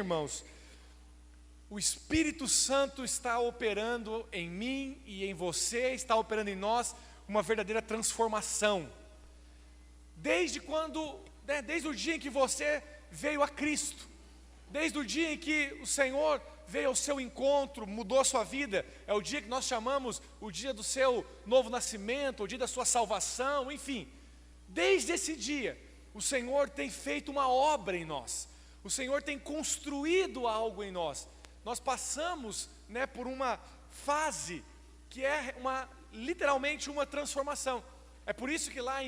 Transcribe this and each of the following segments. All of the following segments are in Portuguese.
irmãos, o Espírito Santo está operando em mim e em você, está operando em nós uma verdadeira transformação. Desde o dia em que você veio a Cristo, desde o dia em que o Senhor veio ao seu encontro, mudou a sua vida, é o dia que nós chamamos o dia do seu novo nascimento, o dia da sua salvação, enfim. Desde esse dia, o Senhor tem feito uma obra em nós, o Senhor tem construído algo em nós. Nós passamos, por uma fase que é literalmente uma transformação. É por isso que lá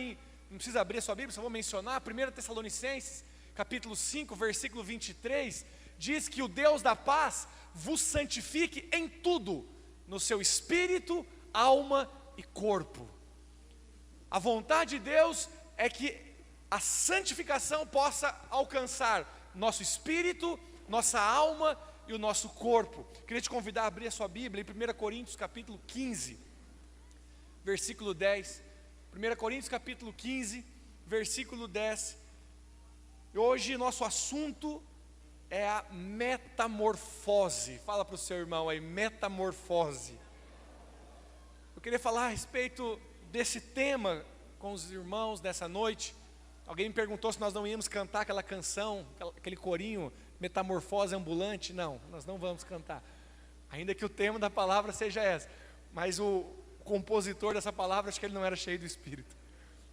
não precisa abrir a sua Bíblia, só vou mencionar, 1 Tessalonicenses, capítulo 5, versículo 23, diz que o Deus da paz vos santifique em tudo, no seu espírito, alma e corpo. A vontade de Deus é que a santificação possa alcançar nosso espírito, nossa alma e o nosso corpo. Queria te convidar a abrir a sua Bíblia em 1 Coríntios capítulo 15, versículo 10. 1 Coríntios capítulo 15, versículo 10. E hoje nosso assunto é a metamorfose. Fala para o seu irmão aí, metamorfose. Eu queria falar a respeito desse tema com os irmãos dessa noite. Alguém me perguntou se nós não íamos cantar aquela canção, aquele corinho, metamorfose ambulante. Não, nós não vamos cantar, ainda que o tema da palavra seja essa. Mas o compositor dessa palavra, acho que ele não era cheio do Espírito,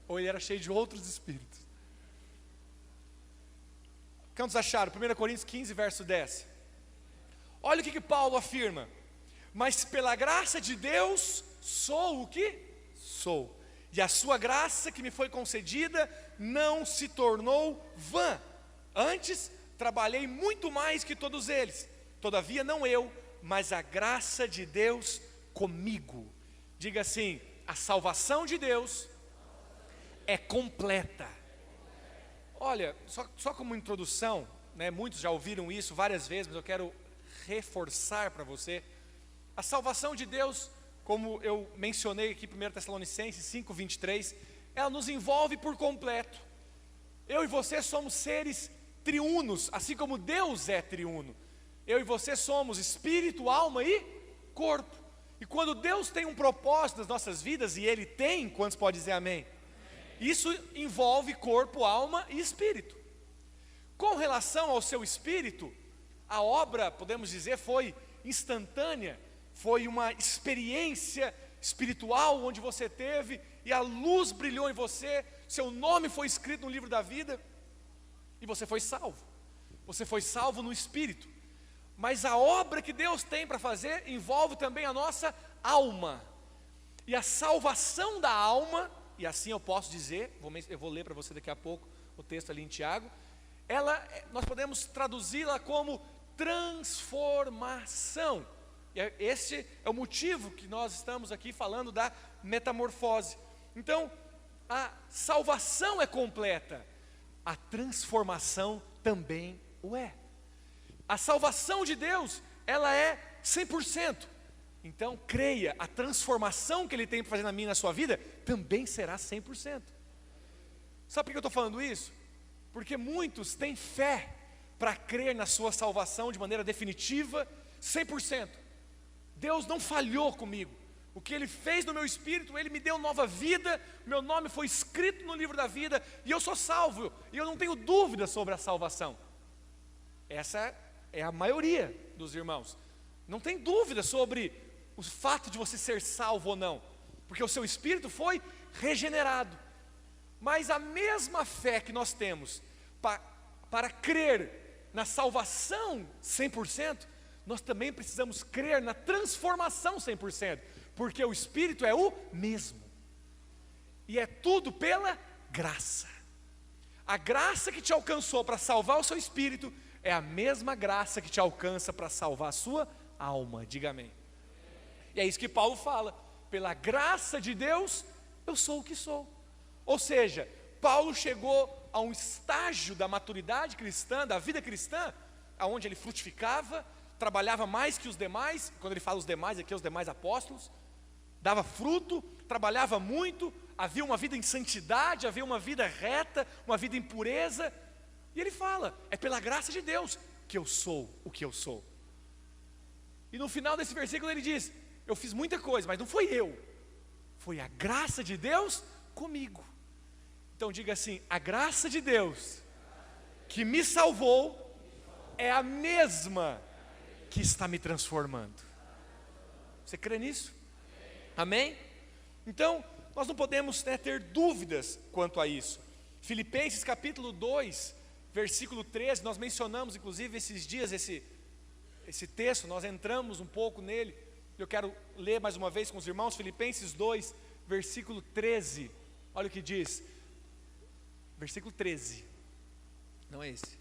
ou ele era cheio de outros espíritos. Quantos acharam? 1 Coríntios 15, verso 10. Olha o que Paulo afirma: mas pela graça de Deus sou o que sou, e a sua graça que me foi concedida não se tornou vã. Antes trabalhei muito mais que todos eles, todavia não eu, mas a graça de Deus comigo. Diga assim: a salvação de Deus é completa. Olha, só como introdução, muitos já ouviram isso várias vezes, mas eu quero reforçar para você. A salvação de Deus, como eu mencionei aqui em 1 Tessalonicenses 5, 23, ela nos envolve por completo. Eu e você somos seres triunos, assim como Deus é triuno. Eu e você somos espírito, alma e corpo. E quando Deus tem um propósito nas nossas vidas, e Ele tem, quantos podem dizer amém? Isso envolve corpo, alma e espírito. Com relação ao seu espírito, a obra, podemos dizer, foi instantânea. Foi uma experiência espiritual onde você teve, e a luz brilhou em você, seu nome foi escrito no livro da vida, e você foi salvo. Você foi salvo no espírito. Mas a obra que Deus tem para fazer envolve também a nossa alma. E a salvação da alma, e assim eu posso dizer, eu vou ler para você daqui a pouco o texto ali em Tiago, nós podemos traduzi-la como transformação. E esse é o motivo que nós estamos aqui falando da metamorfose. Então, a salvação é completa, a transformação também o é. A salvação de Deus, ela é 100%. Então, creia, a transformação que Ele tem para fazer na minha e na sua vida, também será 100%. Sabe por que eu estou falando isso? Porque muitos têm fé para crer na sua salvação de maneira definitiva, 100%. Deus não falhou comigo. O que Ele fez no meu espírito, Ele me deu nova vida, meu nome foi escrito no livro da vida, e eu sou salvo, e eu não tenho dúvida sobre a salvação. Essa é a maioria dos irmãos. Não tem dúvida sobre o fato de você ser salvo ou não, porque o seu espírito foi regenerado. Mas a mesma fé que nós temos para crer na salvação 100%, nós também precisamos crer na transformação 100%, porque o Espírito é o mesmo, e é tudo pela graça. A graça que te alcançou para salvar o seu espírito é a mesma graça que te alcança para salvar a sua alma. Diga amém. E é isso que Paulo fala: pela graça de Deus eu sou o que sou. Ou seja, Paulo chegou a um estágio da maturidade cristã, da vida cristã, aonde ele frutificava, trabalhava mais que os demais. Quando ele fala os demais aqui, os demais apóstolos, dava fruto, trabalhava muito, havia uma vida em santidade, havia uma vida reta, uma vida em pureza. E ele fala: é pela graça de Deus, que eu sou o que eu sou. E no final desse versículo ele diz: eu fiz muita coisa, mas não foi eu, foi a graça de Deus comigo. Então diga assim: a graça de Deus que me salvou é a mesma que está me transformando. Você crê nisso? Amém? Então, nós não podemos ter dúvidas quanto a isso. Filipenses capítulo 2, versículo 13, nós mencionamos inclusive esses dias esse texto, nós entramos um pouco nele. Eu quero ler mais uma vez com os irmãos, Filipenses 2, versículo 13. Olha o que diz, versículo 13, não é esse.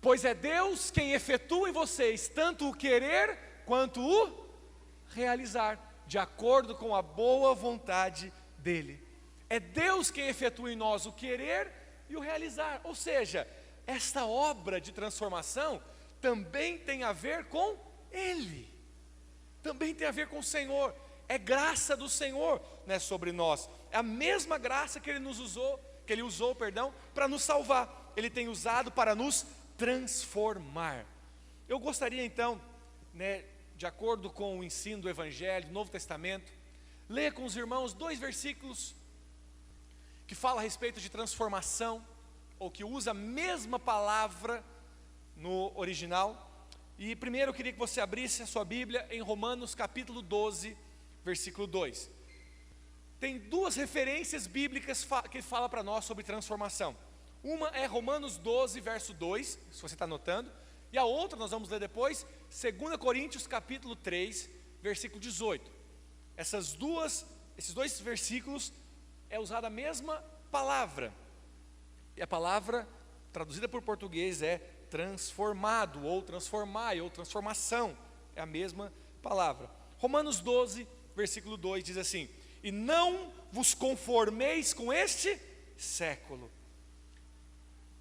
Pois é Deus quem efetua em vocês tanto o querer quanto o realizar, de acordo com a boa vontade dEle. É Deus quem efetua em nós o querer e o realizar. Ou seja, esta obra de transformação também tem a ver com Ele, também tem a ver com o Senhor. É graça do Senhor, né, sobre nós. É a mesma graça que Ele usou para nos salvar. Ele tem usado para nos transformar. Eu gostaria então, né, de acordo com o ensino do Evangelho, do Novo Testamento, ler com os irmãos 2 versículos que falam a respeito de transformação, ou que usa a mesma palavra no original. E primeiro eu queria que você abrisse a sua Bíblia em Romanos capítulo 12, versículo 2. Tem 2 referências bíblicas que falam para nós sobre transformação. Uma é Romanos 12, verso 2, se você está anotando. E a outra nós vamos ler depois, 2 Coríntios capítulo 3, versículo 18. Esses 2 versículos é usada a mesma palavra. E a palavra traduzida por português é transformado, ou transformar, ou transformação. É a mesma palavra. Romanos 12, versículo 2 diz assim: e não vos conformeis com este século,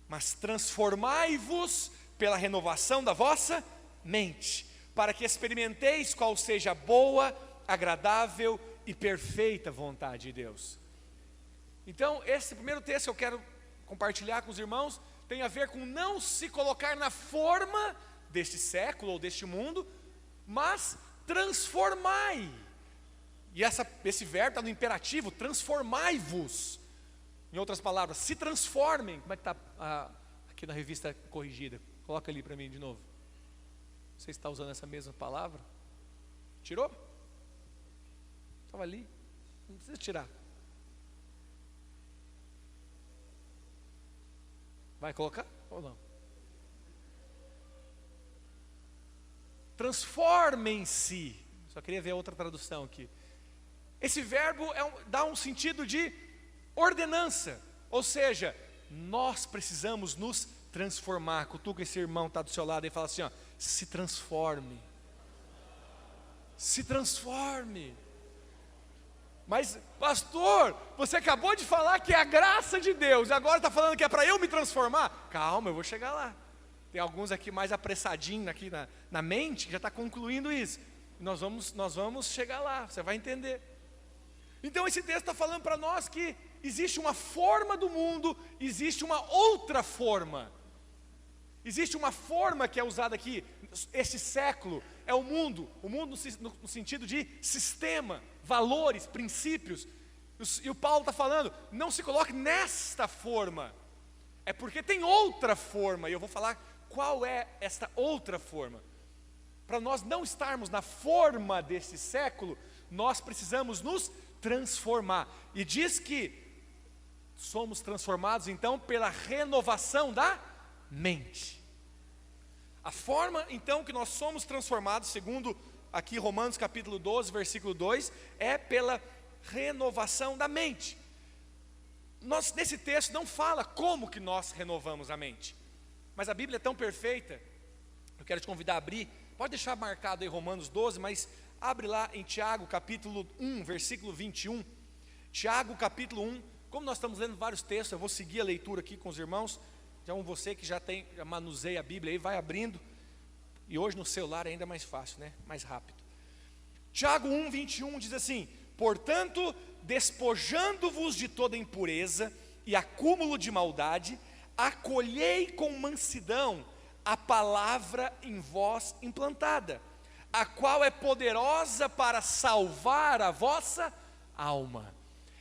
mas transformai-vos pela renovação da vossa mente, para que experimenteis qual seja a boa, agradável e perfeita vontade de Deus. Então, esse primeiro texto que eu quero compartilhar com os irmãos tem a ver com não se colocar na forma deste século ou deste mundo, mas transformai. E esse verbo está no imperativo, transformai-vos. Em outras palavras, se transformem. Como é que está aqui na revista corrigida? Coloca ali para mim de novo. Você está usando essa mesma palavra? Tirou? Estava ali. Não precisa tirar. Vai colocar ou não? Transformem-se. Só queria ver outra tradução aqui. Esse verbo dá um sentido de ordenança. Ou seja, nós precisamos nos transformar. Cutuca esse irmão que está do seu lado e fala assim, ó, se transforme. Se transforme. Mas pastor, você acabou de falar que é a graça de Deus, e agora está falando que é para eu me transformar? Calma, eu vou chegar lá. Tem alguns aqui mais apressadinhos aqui na mente, que já está concluindo isso. Nós vamos chegar lá, você vai entender. Então esse texto está falando para nós que existe uma forma do mundo, existe uma outra forma. Existe uma forma que é usada aqui, este século é o mundo no sentido de sistema, valores, princípios. E o Paulo está falando, não se coloque nesta forma, é porque tem outra forma, e eu vou falar qual é esta outra forma. Para nós não estarmos na forma desse século, nós precisamos nos transformar. E diz que somos transformados então pela renovação da mente. A forma então que nós somos transformados, segundo aqui Romanos capítulo 12, versículo 2, é pela renovação da mente. Nesse texto não fala como que nós renovamos a mente, mas a Bíblia é tão perfeita, eu quero te convidar a abrir, pode deixar marcado aí Romanos 12, mas abre lá em Tiago capítulo 1, versículo 21, Tiago capítulo 1, como nós estamos lendo vários textos, eu vou seguir a leitura aqui com os irmãos, então você que já manuseia a Bíblia aí, vai abrindo, e hoje no celular é ainda mais fácil, né? Mais rápido. Tiago 1, 21 diz assim: portanto, despojando-vos de toda impureza e acúmulo de maldade, acolhei com mansidão a palavra em vós implantada, a qual é poderosa para salvar a vossa alma.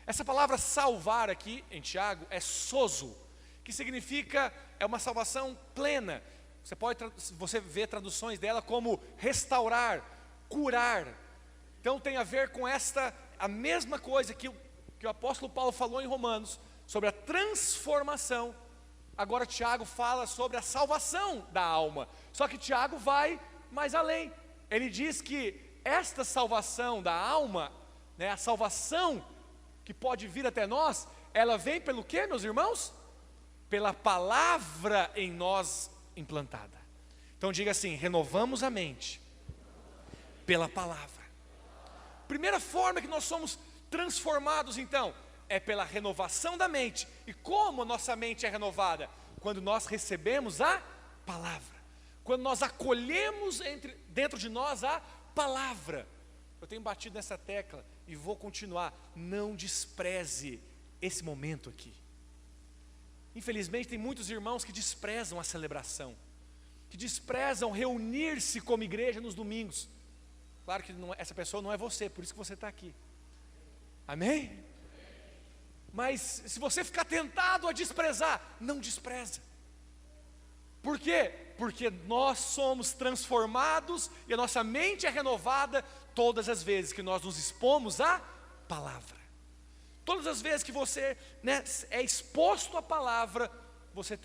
Essa palavra salvar aqui, em Tiago, é sozo, que significa, é uma salvação plena. Você vê traduções dela como restaurar, curar. Então tem a ver com a mesma coisa que o apóstolo Paulo falou em Romanos, sobre a transformação. Agora Tiago fala sobre a salvação da alma. Só que Tiago vai mais além. Ele diz que esta salvação da alma, né, a salvação que pode vir até nós, ela vem pelo quê, meus irmãos? Pela palavra em nós implantada. Então diga assim: renovamos a mente pela palavra. Primeira forma que nós somos transformados, então, é pela renovação da mente. E como a nossa mente é renovada? Quando nós recebemos a palavra, quando nós acolhemos dentro de nós a palavra. Eu tenho batido nessa tecla e vou continuar. Não despreze esse momento aqui. Infelizmente tem muitos irmãos que desprezam a celebração, que desprezam reunir-se como igreja nos domingos. Claro que essa pessoa não é você, por isso que você está aqui. Amém? Mas se você ficar tentado a desprezar, não despreza. Por quê? Porque nós somos transformados e a nossa mente é renovada todas as vezes que nós nos expomos à palavra. Todas as vezes que você, né, é exposto à palavra, você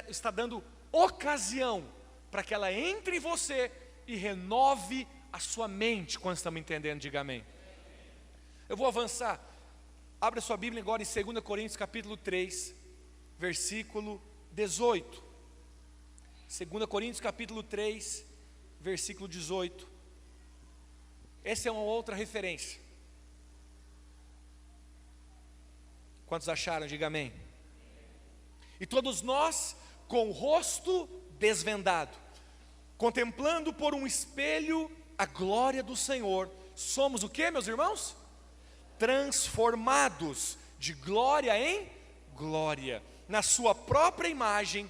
está dando ocasião para que ela entre em você e renove a sua mente. Quando estamos entendendo, diga amém. Eu vou avançar. Abra sua Bíblia agora em 2 Coríntios capítulo 3, versículo 18. 2 Coríntios capítulo 3, versículo 18. Essa é uma outra referência. Quantos acharam? Diga amém. E todos nós, com o rosto desvendado, contemplando por um espelho a glória do Senhor, somos o que, meus irmãos? Transformados de glória em glória, na sua própria imagem,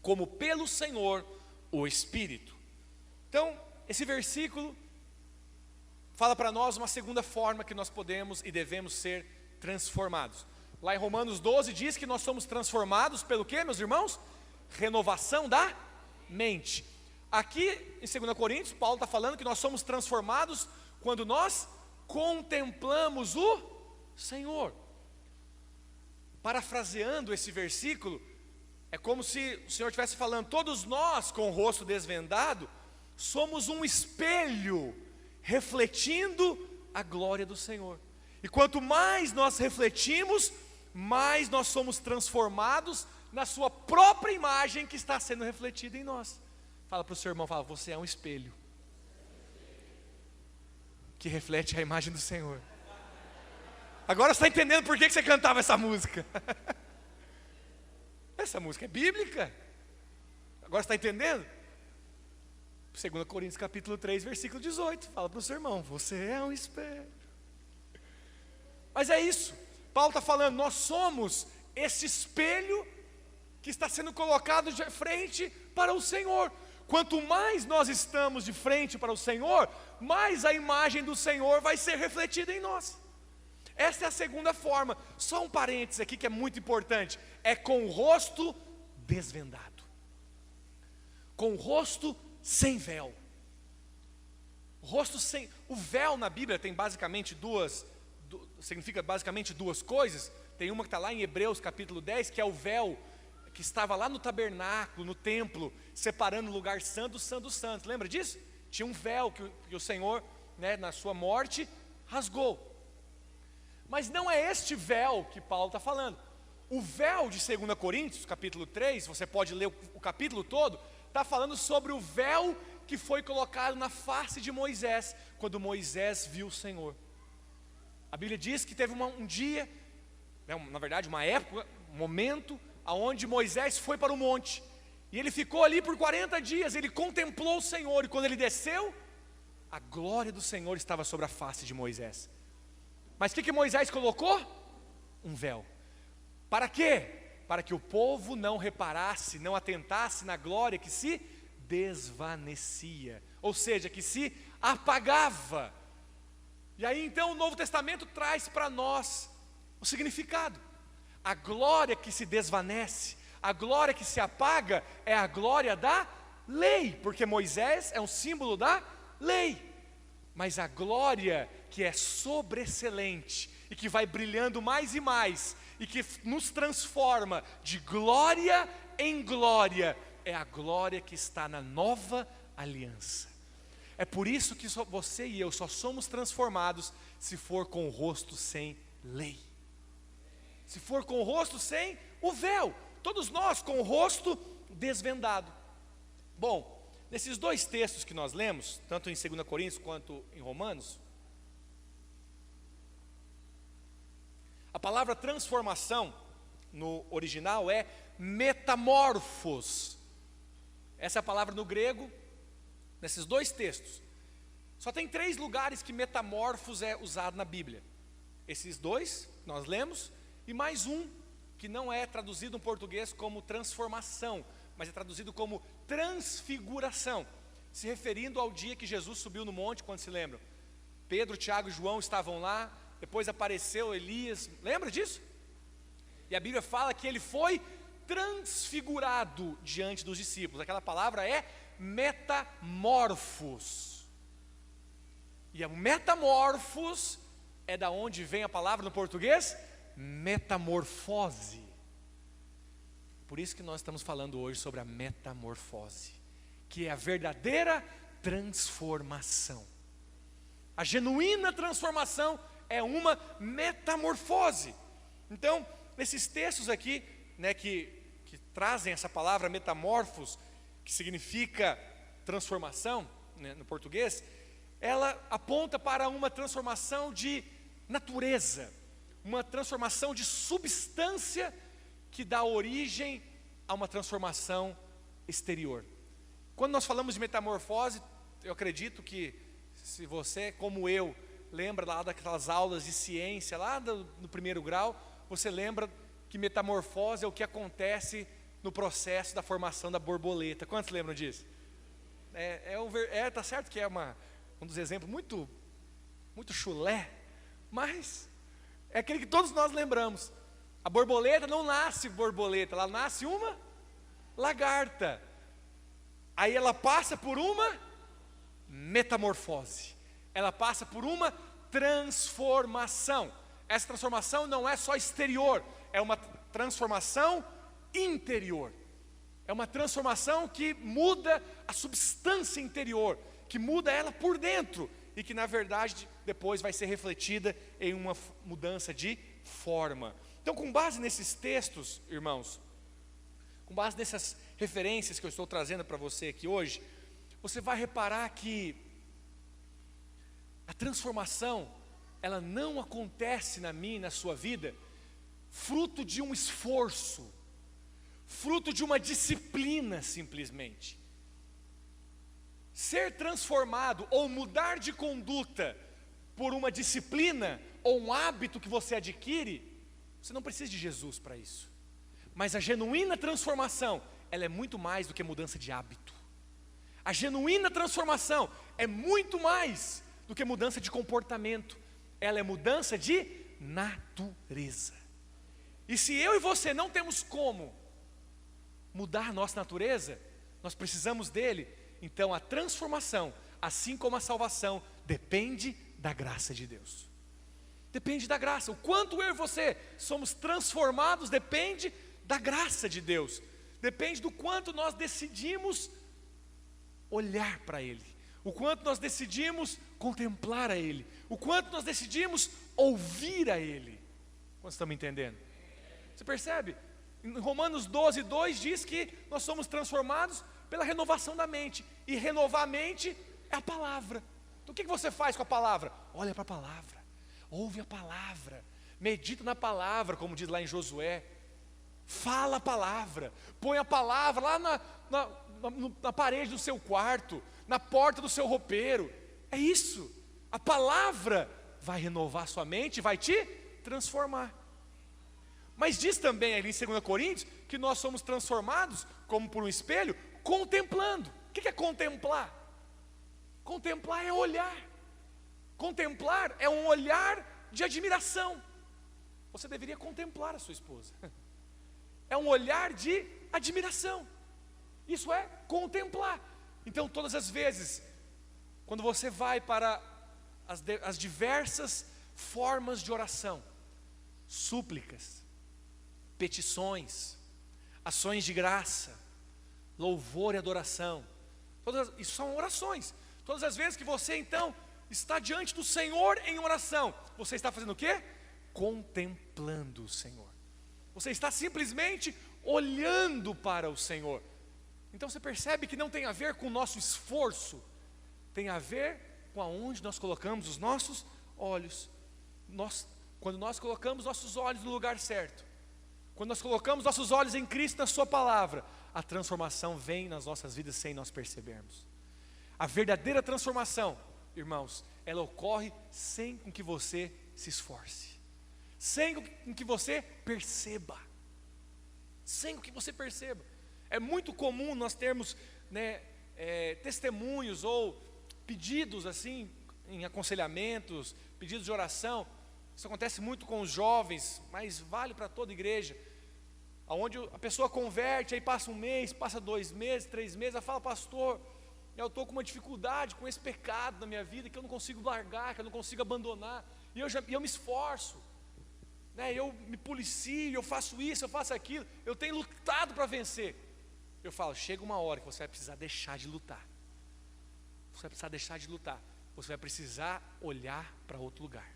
como pelo Senhor, o Espírito. Então, esse versículo fala para nós uma segunda forma que nós podemos e devemos ser transformados. Lá em Romanos 12 diz que nós somos transformados pelo quê, meus irmãos? Renovação da mente. Aqui em 2 Coríntios, Paulo está falando que nós somos transformados quando nós contemplamos o Senhor. Parafraseando esse versículo, é como se o Senhor estivesse falando: todos nós com o rosto desvendado somos um espelho refletindo a glória do Senhor. E quanto mais nós refletimos, mais nós somos transformados na sua própria imagem que está sendo refletida em nós. Fala para o seu irmão, fala: você é um espelho que reflete a imagem do Senhor. Agora você está entendendo por que você cantava essa música? Essa música é bíblica. Agora você está entendendo? 2 Coríntios capítulo 3, versículo 18. Fala para o seu irmão: você é um espelho. Mas é isso, Paulo está falando, nós somos esse espelho que está sendo colocado de frente para o Senhor. Quanto mais nós estamos de frente para o Senhor, mais a imagem do Senhor vai ser refletida em nós. Essa é a segunda forma. Só um parênteses aqui que é muito importante: é com o rosto desvendado, com o rosto sem véu. O véu na Bíblia tem basicamente significa basicamente duas coisas. Tem uma que está lá em Hebreus capítulo 10, que é o véu que estava lá no tabernáculo, no templo, separando o lugar santo do santo dos santos. Lembra disso? Tinha um véu que o Senhor, né, na sua morte, rasgou. Mas não é este véu que Paulo está falando. O véu de 2 Coríntios, capítulo 3, você pode ler o capítulo todo, está falando sobre o véu que foi colocado na face de Moisés, quando Moisés viu o Senhor. A Bíblia diz que teve um dia, na verdade uma época, um momento, onde Moisés foi para o monte, e ele ficou ali por 40 dias, ele contemplou o Senhor, e quando ele desceu, a glória do Senhor estava sobre a face de Moisés. Mas o que Moisés colocou? Um véu. Para quê? para que o povo não reparasse, não atentasse na glória que se desvanecia, ou seja, que se apagava. E aí então o Novo Testamento traz para nós o significado. A glória que se desvanece, a glória que se apaga é a glória da lei, porque Moisés é um símbolo da lei. Mas a glória que é sobreexcelente e que vai brilhando mais e mais e que nos transforma de glória em glória é a glória que está na nova aliança. É por isso que você e eu só somos transformados se for com o rosto sem lei, se for com o rosto sem o véu, todos nós com o rosto desvendado. Bom, nesses dois textos que nós lemos, tanto em 2 Coríntios quanto em Romanos, a palavra transformação no original é metamorfos. Essa é a palavra no grego, nesses dois textos. Só tem 3 lugares que metamorfos é usado na Bíblia. Esses dois nós lemos, e mais um que não é traduzido em português como transformação, mas é traduzido como transfiguração, se referindo ao dia que Jesus subiu no monte, quando se lembram? Pedro, Tiago e João estavam lá, depois apareceu Elias, lembra disso? E a Bíblia fala que ele foi transfigurado diante dos discípulos. Aquela palavra é metamorfos. E a metamorfos é da onde vem a palavra no português? Metamorfose. Por isso que nós estamos falando hoje sobre a metamorfose, que é a verdadeira transformação. A genuína transformação é uma metamorfose. Então, nesses textos aqui, né, que trazem essa palavra metamorfos, que significa transformação, né, no português, ela aponta para uma transformação de natureza, uma transformação de substância que dá origem a uma transformação exterior. Quando nós falamos de metamorfose, eu acredito que se você, como eu, lembra lá daquelas aulas de ciência, lá no primeiro grau, você lembra que metamorfose é o que acontece no processo da formação da borboleta. Quantos lembram disso? Tá certo que é um dos exemplos muito chulé, mas é aquele que todos nós lembramos. A borboleta não nasce borboleta, ela nasce uma lagarta. Aí ela passa por uma metamorfose, ela passa por uma transformação. Essa transformação não é só exterior, é uma transformação interior. É uma transformação que muda a substância interior, que muda ela por dentro e que na verdade depois vai ser refletida em uma mudança de forma. Então, com base nesses textos, irmãos, com base nessas referências que eu estou trazendo para você aqui hoje, você vai reparar que a transformação, ela não acontece na minha e na sua vida fruto de um esforço, fruto de uma disciplina simplesmente. Ser transformado ou mudar de conduta por uma disciplina ou um hábito que você adquire, você não precisa de Jesus para isso. Mas a genuína transformação, ela é muito mais do que mudança de hábito. A genuína transformação é muito mais do que mudança de comportamento. Ela é mudança de natureza. E se eu e você não temos como mudar nossa natureza, nós precisamos dele. Então a transformação, assim como a salvação, depende da graça de Deus. Depende da graça. O quanto eu e você somos transformados depende da graça de Deus. Depende do quanto nós decidimos olhar para Ele, o quanto nós decidimos contemplar a Ele, o quanto nós decidimos ouvir a Ele. Quantos estão me entendendo? Você percebe? Em Romanos 12:2 diz que nós somos transformados pela renovação da mente, e renovar a mente é a palavra. Então o que você faz com a palavra? Olha para a palavra, ouve a palavra, medita na palavra, como diz lá em Josué. Fala a palavra, põe a palavra lá na parede do seu quarto, na porta do seu roupeiro. É isso, a palavra vai renovar sua mente, vai te transformar. Mas diz também ali em 2 Coríntios que nós somos transformados, como por um espelho, contemplando. O que é contemplar? Contemplar é olhar. Contemplar é um olhar de admiração. Você deveria contemplar a sua esposa. É um olhar de admiração. Isso é contemplar. Então todas as vezes, quando você vai para as diversas formas de oração, súplicas, petições, ações de graça, louvor e adoração, isso são orações. Todas as vezes que você então está diante do Senhor em oração, você está fazendo o quê? Contemplando o Senhor. Você está simplesmente olhando para o Senhor. Então você percebe que não tem a ver com o nosso esforço, tem a ver com aonde nós colocamos os nossos olhos. Quando nós colocamos nossos olhos no lugar certo, quando nós colocamos nossos olhos em Cristo, na sua palavra, a transformação vem nas nossas vidas sem nós percebermos. A verdadeira transformação, irmãos, ela ocorre sem com que você se esforce, sem com que você perceba, sem com que você perceba. É muito comum nós termos, testemunhos ou pedidos assim, em aconselhamentos, pedidos de oração. Isso acontece muito com os jovens, mas vale para toda igreja, onde a pessoa converte, aí passa um mês, passa 2 meses, 3 meses, ela fala: pastor, eu estou com uma dificuldade com esse pecado na minha vida, que eu não consigo largar, que eu não consigo abandonar, e eu me esforço, eu me policio, eu faço isso, eu faço aquilo, eu tenho lutado para vencer. Eu falo: chega uma hora que você vai precisar deixar de lutar, você vai precisar deixar de lutar, você vai precisar olhar para outro lugar,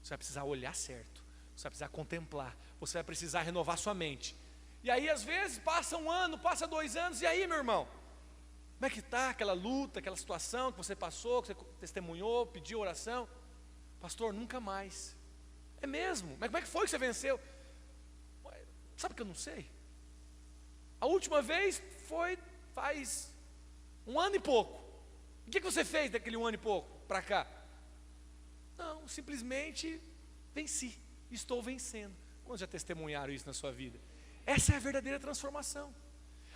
você vai precisar olhar certo, você vai precisar contemplar, você vai precisar renovar sua mente. E aí às vezes passa 1 ano, passa 2 anos, e aí, meu irmão, como é que está aquela luta, aquela situação que você passou, que você testemunhou, pediu oração? Pastor, nunca mais. É mesmo? Mas como é que foi que você venceu? Sabe que eu não sei? A última vez foi faz 1 ano e pouco. O que você fez daquele 1 ano e pouco para cá? Não, simplesmente venci, estou vencendo. Quantos já testemunharam isso na sua vida? Essa é a verdadeira transformação.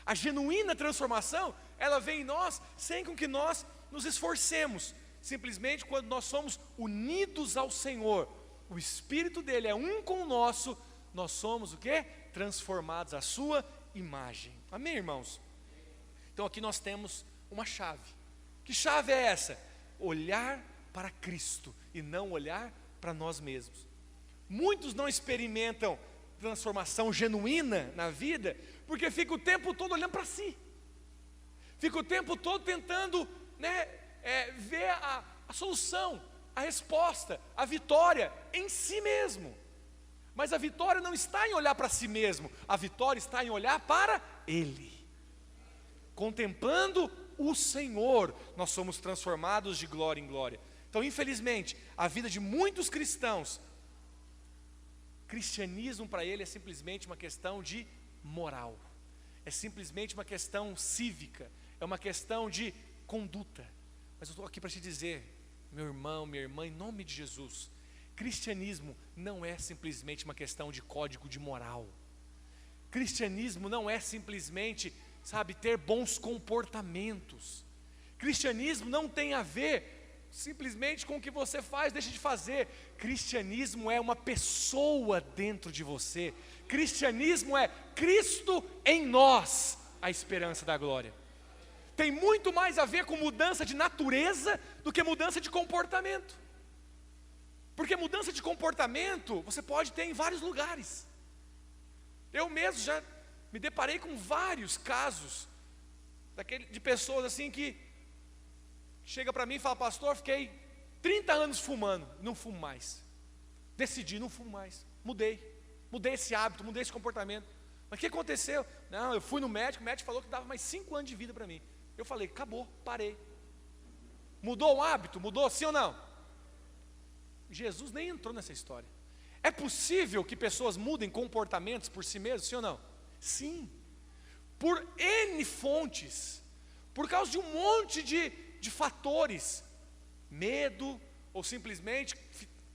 A genuína transformação, ela vem em nós sem com que nós nos esforcemos. Simplesmente quando nós somos unidos ao Senhor, o Espírito dele é um com o nosso, nós somos o quê? Transformados à sua imagem. Amém, irmãos? Então aqui nós temos uma chave. Que chave é essa? Olhar para Cristo e não olhar para nós mesmos. Muitos não experimentam transformação genuína na vida, porque fica o tempo todo olhando para si, fica o tempo todo tentando ver a solução, a resposta, a vitória em si mesmo. Mas a vitória não está em olhar para si mesmo, a vitória está em olhar para Ele. Contemplando o Senhor, nós somos transformados de glória em glória. Então, infelizmente, a vida de muitos cristãos, cristianismo para ele é simplesmente uma questão de moral, é simplesmente uma questão cívica, é uma questão de conduta. Mas eu estou aqui para te dizer, meu irmão, minha irmã, em nome de Jesus, cristianismo não é simplesmente uma questão de código de moral. Cristianismo não é simplesmente, ter bons comportamentos. Cristianismo não tem a ver simplesmente com o que você faz, deixa de fazer. Cristianismo é uma pessoa dentro de você. Cristianismo é Cristo em nós, a esperança da glória. Tem muito mais a ver com mudança de natureza do que mudança de comportamento. Porque mudança de comportamento você pode ter em vários lugares. Eu mesmo já me deparei com vários casos de pessoas assim que chega para mim e fala: pastor, fiquei 30 anos fumando, não fumo mais. Decidi, não fumo mais. Mudei esse hábito, mudei esse comportamento. Mas o que aconteceu? Não, eu fui no médico, o médico falou que dava mais 5 anos de vida para mim. Eu falei: acabou, parei. Mudou o hábito? Mudou, sim ou não? Jesus nem entrou nessa história. É possível que pessoas mudem comportamentos por si mesmas, sim ou não? Sim. Por N fontes, por causa de um monte de fatores, medo, ou simplesmente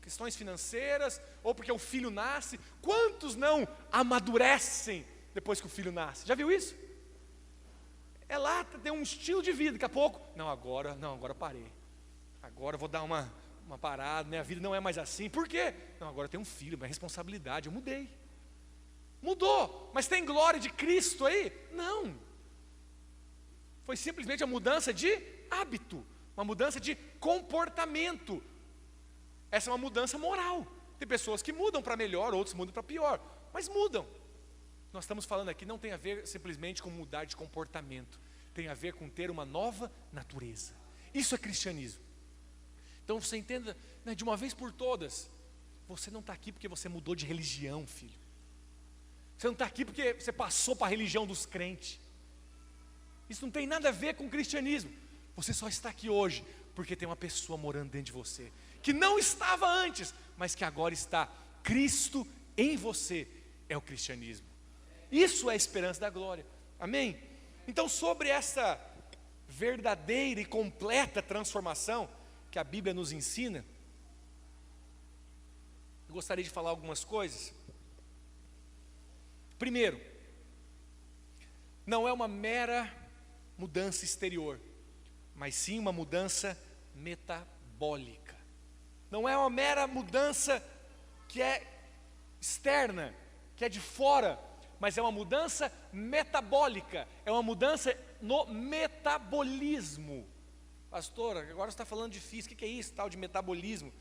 questões financeiras, ou porque o filho nasce. Quantos não amadurecem depois que o filho nasce? Já viu isso? É lá, tem um estilo de vida, daqui a pouco, agora parei. Agora eu vou dar uma parada, minha vida não é mais assim. Por quê? Agora eu tenho um filho, minha responsabilidade, eu mudei. Mudou, mas tem glória de Cristo aí? Não. Foi simplesmente a mudança de hábito, uma mudança de comportamento. Essa é uma mudança moral. Tem pessoas que mudam para melhor, outros mudam para pior, mas mudam. Nós estamos falando aqui, não tem a ver simplesmente com mudar de comportamento, tem a ver com ter uma nova natureza. Isso é cristianismo. Então você entenda, né, de uma vez por todas, você não está aqui porque você mudou de religião, filho. Você não está aqui porque você passou para a religião dos crentes. Isso não tem nada a ver com o cristianismo. Você só está aqui hoje porque tem uma pessoa morando dentro de você, que não estava antes, mas que agora está. Cristo em você é o cristianismo. Isso é a esperança da glória. Amém? Então, sobre essa verdadeira e completa transformação que a Bíblia nos ensina, eu gostaria de falar algumas coisas. Primeiro, não é uma mera mudança exterior, mas sim uma mudança metabólica. Não é uma mera mudança que é externa, que é de fora, mas é uma mudança metabólica, é uma mudança no metabolismo. Pastor, agora você está falando de física, o que é isso, tal de metabolismo?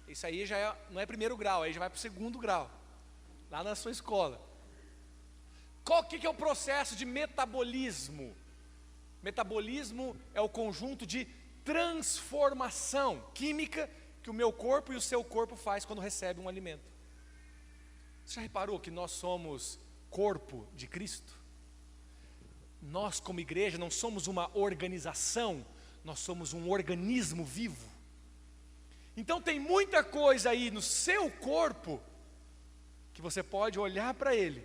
Isso aí já não é primeiro grau, aí já vai para o segundo grau, lá na sua escola. Qual que é o processo de metabolismo? Metabolismo é o conjunto de transformação química que o meu corpo e o seu corpo faz quando recebe um alimento. Você já reparou que nós somos corpo de Cristo? Nós como igreja não somos uma organização, nós somos um organismo vivo. Então tem muita coisa aí no seu corpo que você pode olhar para ele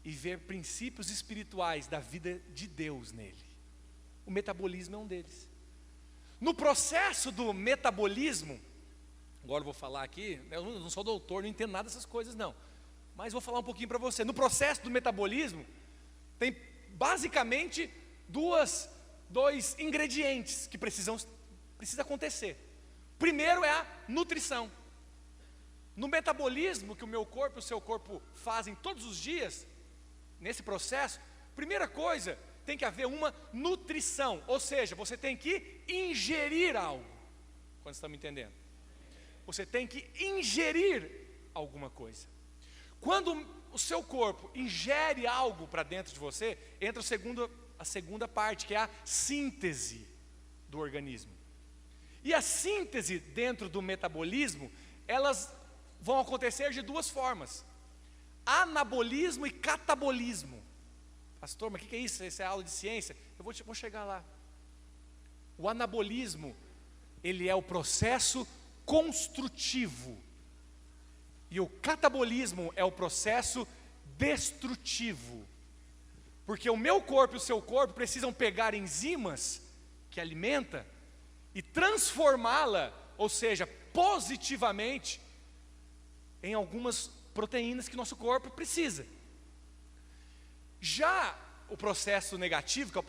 e ver princípios espirituais da vida de Deus nele. O metabolismo é um deles. No processo do metabolismo, agora eu vou falar aqui, eu não sou doutor, não entendo nada dessas coisas não, mas vou falar um pouquinho para você. No processo do metabolismo, tem basicamente dois ingredientes que precisa acontecer. Primeiro é a nutrição. No metabolismo que o meu corpo e o seu corpo fazem todos os dias, nesse processo, primeira coisa, tem que haver uma nutrição, ou seja, você tem que ingerir algo. Quando estão me entendendo? Você tem que ingerir alguma coisa. Quando o seu corpo ingere algo para dentro de você, entra a segunda parte, que é a síntese do organismo. E a síntese dentro do metabolismo, elas vão acontecer de duas formas: anabolismo e catabolismo. Pastor, mas o que é isso? Isso é aula de ciência? Eu vou chegar lá. O anabolismo, ele é o processo construtivo, e o catabolismo é o processo destrutivo. Porque o meu corpo e o seu corpo precisam pegar enzimas que alimenta e transformá-la, ou seja, positivamente, em algumas proteínas que nosso corpo precisa. Já o processo negativo, que é o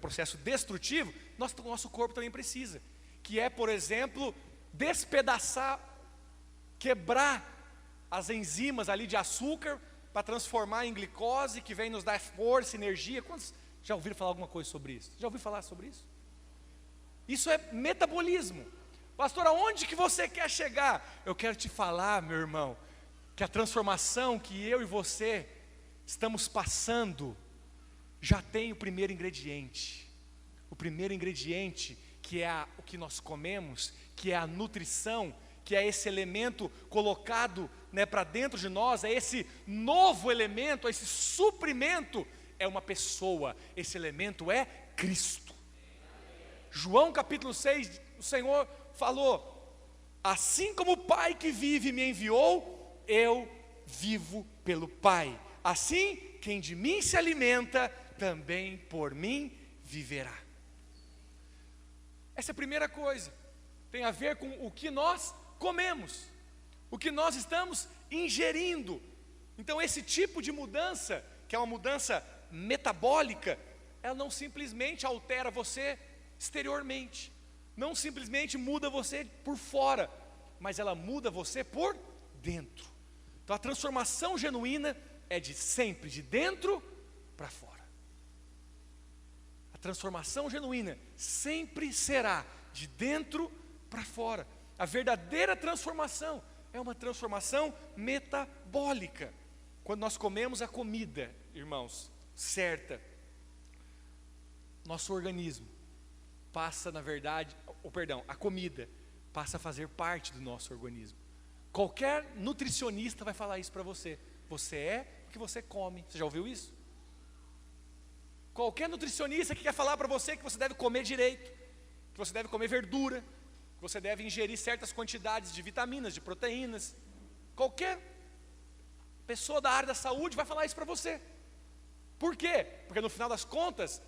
processo destrutivo, nosso corpo também precisa, que é, por exemplo, despedaçar, quebrar as enzimas ali de açúcar para transformar em glicose, que vem nos dar força, energia. Quantos já ouviram falar alguma coisa sobre isso? Já ouviu falar sobre isso? Isso é metabolismo. Pastor, aonde que você quer chegar? Eu quero te falar, meu irmão, que a transformação que eu e você estamos passando já tem o primeiro ingrediente. O primeiro ingrediente, que é o que nós comemos, que é a nutrição, que é esse elemento colocado, né, para dentro de nós, é esse novo elemento, esse suprimento, é uma pessoa. Esse elemento é Cristo. João capítulo 6, o Senhor falou: assim como o Pai que vive me enviou, eu vivo pelo Pai. Assim, quem de mim se alimenta, também por mim viverá. Essa é a primeira coisa. tem a ver com o que nós comemos, o que nós estamos ingerindo. Então esse tipo de mudança, que é uma mudança metabólica, ela não simplesmente altera você exteriormente, não simplesmente muda você por fora, mas ela muda você por dentro. Então a transformação genuína é sempre de dentro para fora. A transformação genuína sempre será de dentro para fora. A verdadeira transformação é uma transformação metabólica. Quando nós comemos a comida, irmãos, certa, nosso organismo passa, na verdade, a comida passa a fazer parte do nosso organismo. Qualquer nutricionista vai falar isso para você. Você é o que você come. Você já ouviu isso? Qualquer nutricionista que quer falar para você que você deve comer direito, que você deve comer verdura, que você deve ingerir certas quantidades de vitaminas, de proteínas. Qualquer pessoa da área da saúde vai falar isso para você. Por quê? Porque no final das contas,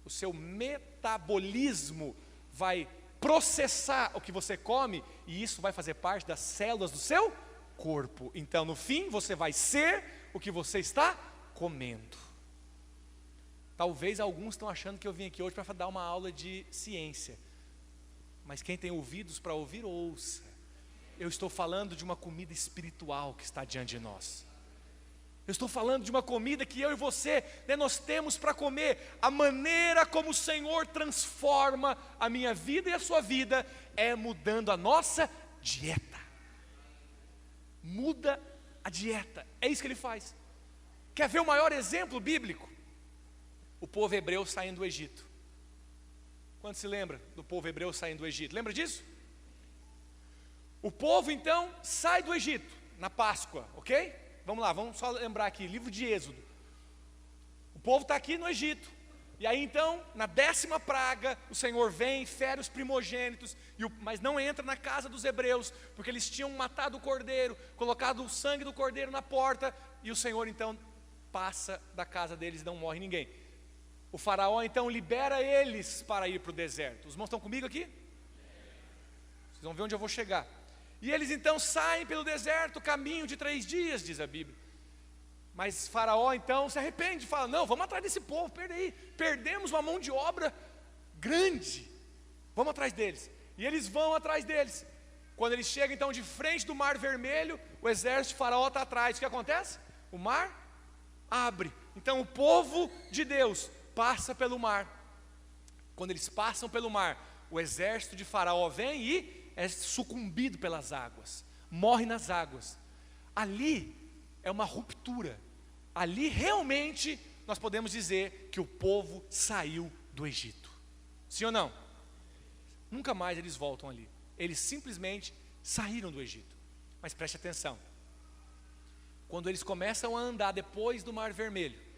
o seu metabolismo vai processar o que você come, e isso vai fazer parte das células do seu corpo. Então, no fim, você vai ser o que você está comendo. Talvez alguns estão achando que eu vim aqui hoje para dar uma aula de ciência, mas quem tem ouvidos para ouvir, ouça. Eu estou falando de uma comida espiritual que está diante de nós. Eu estou falando de uma comida que eu e você, nós temos para comer. A maneira como o Senhor transforma a minha vida e a sua vida é mudando a nossa dieta. Muda a dieta, é isso que Ele faz. Quer ver o maior exemplo bíblico? O povo hebreu saindo do Egito. Quando se lembra do povo hebreu saindo do Egito? Lembra disso? O povo então sai do Egito na Páscoa, ok? Vamos lá, vamos só lembrar aqui, livro de Êxodo. O povo está aqui no Egito. E aí então, na 10ª praga, o Senhor vem, fere os primogênitos, mas não entra na casa dos hebreus, porque eles tinham matado o cordeiro, colocado o sangue do cordeiro na porta, e o Senhor então passa da casa deles e não morre ninguém. O faraó então libera eles para ir para o deserto. Os irmãos estão comigo aqui? Vocês vão ver onde eu vou chegar. E eles então saem pelo deserto, caminho de 3 dias, diz a Bíblia. Mas Faraó então se arrepende, fala: não, vamos atrás desse povo, perdemos uma mão de obra grande, vamos atrás deles. E eles vão atrás deles. Quando eles chegam então de frente do Mar Vermelho, o exército de Faraó está atrás. O que acontece? O mar abre. Então o povo de Deus passa pelo mar. Quando eles passam pelo mar, o exército de Faraó vem e é sucumbido pelas águas, morre nas águas. Ali é uma ruptura. Ali realmente nós podemos dizer que o povo saiu do Egito. Sim ou não? Nunca mais eles voltam ali. Eles simplesmente saíram do Egito. Mas preste atenção. Quando eles começam a andar depois do Mar Vermelho,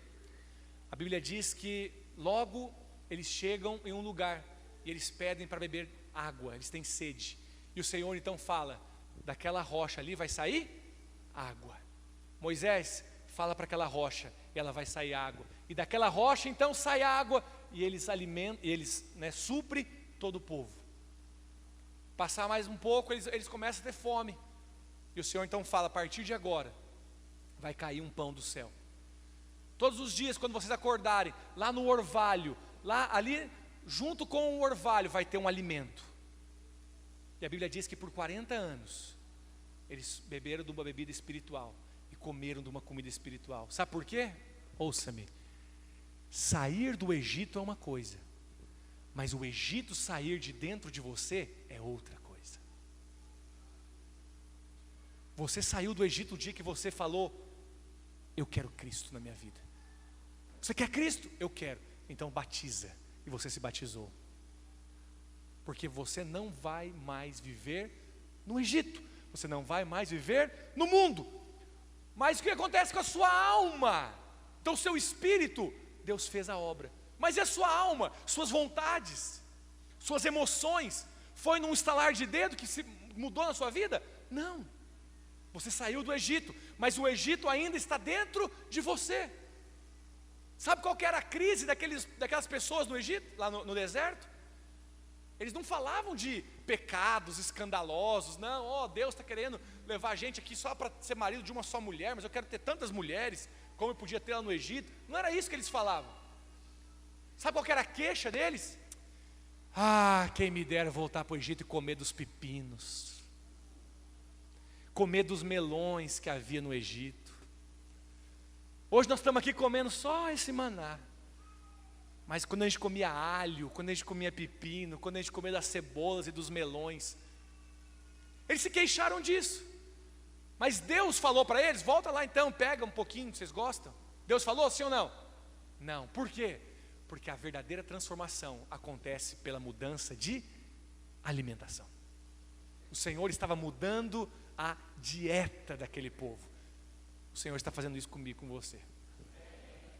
a Bíblia diz que logo eles chegam em um lugar e eles pedem para beber água, eles têm sede. E o Senhor então fala: daquela rocha ali vai sair água. Moisés fala para aquela rocha e ela vai sair água. E daquela rocha então sai água e eles alimentam, suprem todo o povo. Passar mais um pouco, eles começam a ter fome. E o Senhor então fala: a partir de agora vai cair um pão do céu. Todos os dias quando vocês acordarem, lá no orvalho, ali junto com o orvalho vai ter um alimento. E a Bíblia diz que por 40 anos eles beberam de uma bebida espiritual e comeram de uma comida espiritual. Sabe por quê? Ouça-me. Sair do Egito é uma coisa, mas o Egito sair de dentro de você é outra coisa. Você saiu do Egito o dia que você falou: eu quero Cristo na minha vida. Você quer Cristo? Eu quero. Então batiza. E você se batizou. Porque você não vai mais viver no Egito, você não vai mais viver no mundo. Mas o que acontece com a sua alma? Então o seu espírito, Deus fez a obra. Mas e a sua alma? Suas vontades, suas emoções? Foi num estalar de dedo que se mudou na sua vida? Não. Você saiu do Egito, mas o Egito ainda está dentro de você. Sabe qual que era a crise daquelas pessoas no Egito, lá no deserto? Eles não falavam de pecados escandalosos. Não, Deus está querendo levar a gente aqui só para ser marido de uma só mulher, mas eu quero ter tantas mulheres como eu podia ter lá no Egito. Não era isso que eles falavam. Sabe qual que era a queixa deles? Quem me dera voltar para o Egito e comer dos pepinos, comer dos melões que havia no Egito. Hoje nós estamos aqui comendo só esse maná. Mas quando a gente comia alho, quando a gente comia pepino, quando a gente comia das cebolas e dos melões, eles se queixaram disso. Mas Deus falou para eles: volta lá então, pega um pouquinho, vocês gostam? Deus falou sim ou não? Não, por quê? Porque a verdadeira transformação acontece pela mudança de alimentação. O Senhor estava mudando a dieta daquele povo. O Senhor está fazendo isso comigo, com você.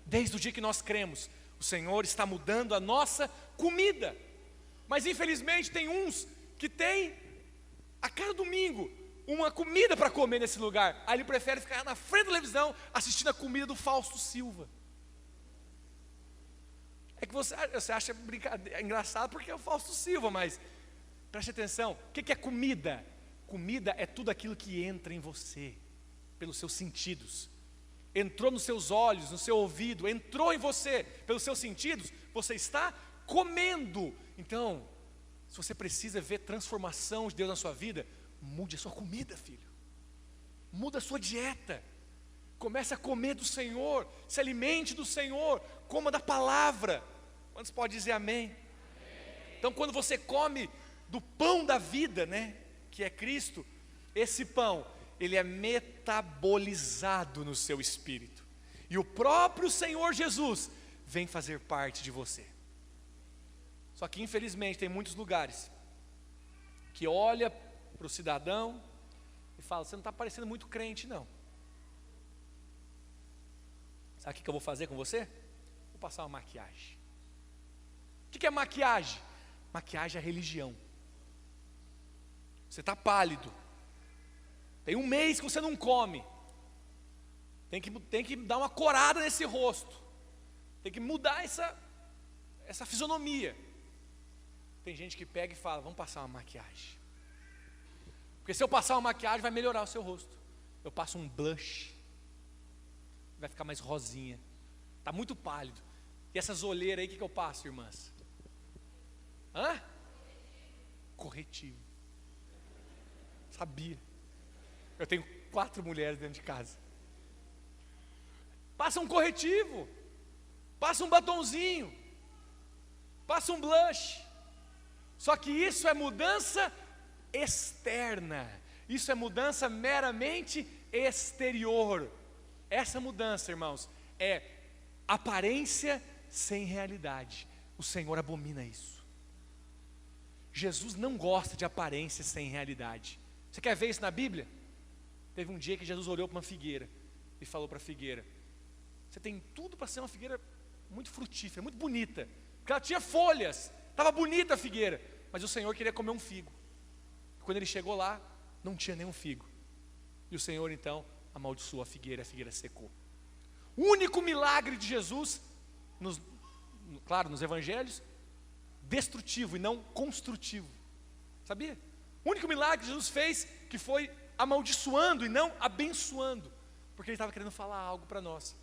Desde o dia que nós cremos, o Senhor está mudando a nossa comida. Mas infelizmente tem uns que tem a cada domingo uma comida para comer nesse lugar. Aí ele prefere ficar na frente da televisão assistindo a comida do Fausto Silva. É que você acha engraçado porque é o Fausto Silva, mas preste atenção, o que é comida? Comida é tudo aquilo que entra em você, pelos seus sentidos. Entrou nos seus olhos, no seu ouvido, entrou em você, pelos seus sentidos, você está comendo. Então, se você precisa ver transformação de Deus na sua vida, mude a sua comida, filho. Muda a sua dieta. Comece a comer do Senhor, se alimente do Senhor, coma da palavra. Quantos podem dizer amém? Amém? Então quando você come do pão da vida, né, que é Cristo, esse pão, ele é metabolizado no seu espírito. E o próprio Senhor Jesus vem fazer parte de você. Só que infelizmente tem muitos lugares que olha para o cidadão e fala: você não está parecendo muito crente não. Sabe o que eu vou fazer com você? Vou passar uma maquiagem. O que é maquiagem? Maquiagem é religião. Você está pálido. Tem um mês que você não come. Tem que dar uma corada nesse rosto. Tem que mudar essa fisionomia. Tem gente que pega e fala: vamos passar uma maquiagem. Porque se eu passar uma maquiagem vai melhorar o seu rosto. Eu passo um blush, vai ficar mais rosinha. Está muito pálido. E essas olheiras aí, o que eu passo, irmãs? Corretivo. Sabia. Eu tenho 4 mulheres dentro de casa. Passa um corretivo, passa um batonzinho, passa um blush. Só que isso é mudança externa. Isso é mudança meramente exterior. Essa mudança, irmãos, é aparência sem realidade. O Senhor abomina isso. Jesus não gosta de aparência sem realidade. Você quer ver isso na Bíblia? Teve um dia que Jesus olhou para uma figueira e falou para a figueira: você tem tudo para ser uma figueira muito frutífera, muito bonita, porque ela tinha folhas, estava bonita a figueira, mas o Senhor queria comer um figo. Quando ele chegou lá, não tinha nenhum figo. E o Senhor então amaldiçoou a figueira secou. O único milagre de Jesus, claro, nos evangelhos, destrutivo e não construtivo. Sabia? O único milagre que Jesus fez, que foi amaldiçoando e não abençoando, porque ele estava querendo falar algo para nós.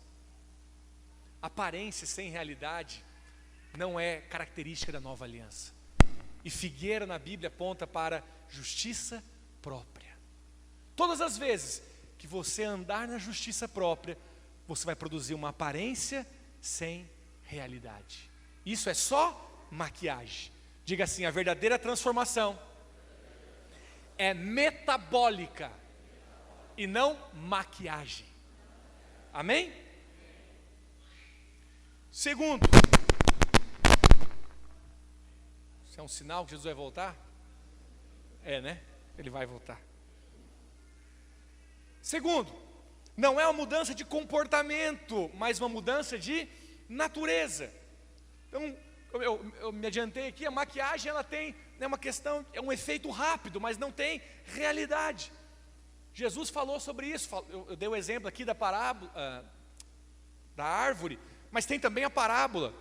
Aparência sem realidade não é característica da nova aliança. E figueira na Bíblia aponta para justiça própria. Todas as vezes que você andar na justiça própria, você vai produzir uma aparência sem realidade. Isso é só maquiagem. Diga assim: a verdadeira transformação é metabólica e não maquiagem. Amém? Segundo, isso é um sinal que Jesus vai voltar? É, né? Ele vai voltar. Segundo, não é uma mudança de comportamento, mas uma mudança de natureza. Então, eu me adiantei aqui, a maquiagem ela tem uma questão, é um efeito rápido, mas não tem realidade. Jesus falou sobre isso, eu dei o exemplo aqui da parábola, da árvore, mas tem também a parábola.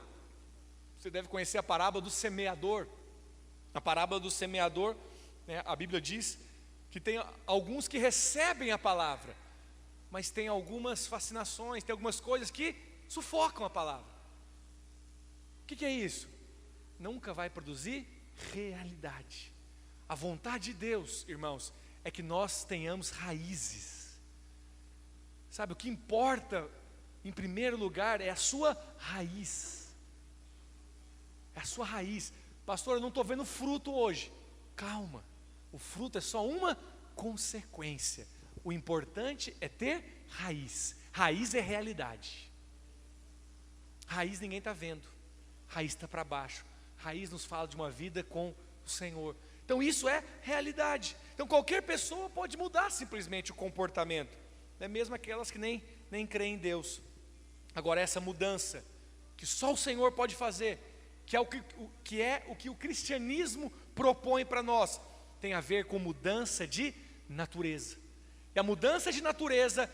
Você deve conhecer a parábola do semeador. Na parábola do semeador, né? A Bíblia diz que tem alguns que recebem a palavra, mas tem algumas fascinações, tem algumas coisas que sufocam a palavra. O que é isso? Nunca vai produzir realidade. A vontade de Deus, irmãos, é que nós tenhamos raízes. Sabe, o que importa em primeiro lugar é a sua raiz. É a sua raiz. Pastor, eu não estou vendo fruto hoje. Calma, o fruto é só uma consequência. O importante é ter raiz. Raiz é realidade. Raiz ninguém está vendo. Raiz está para baixo. Raiz nos fala de uma vida com o Senhor. Então isso é realidade. Então qualquer pessoa pode mudar simplesmente o comportamento, né? Mesmo aquelas que nem creem em Deus. Agora essa mudança, que só o Senhor pode fazer, que é o que o cristianismo propõe para nós, tem a ver com mudança de natureza. E a mudança de natureza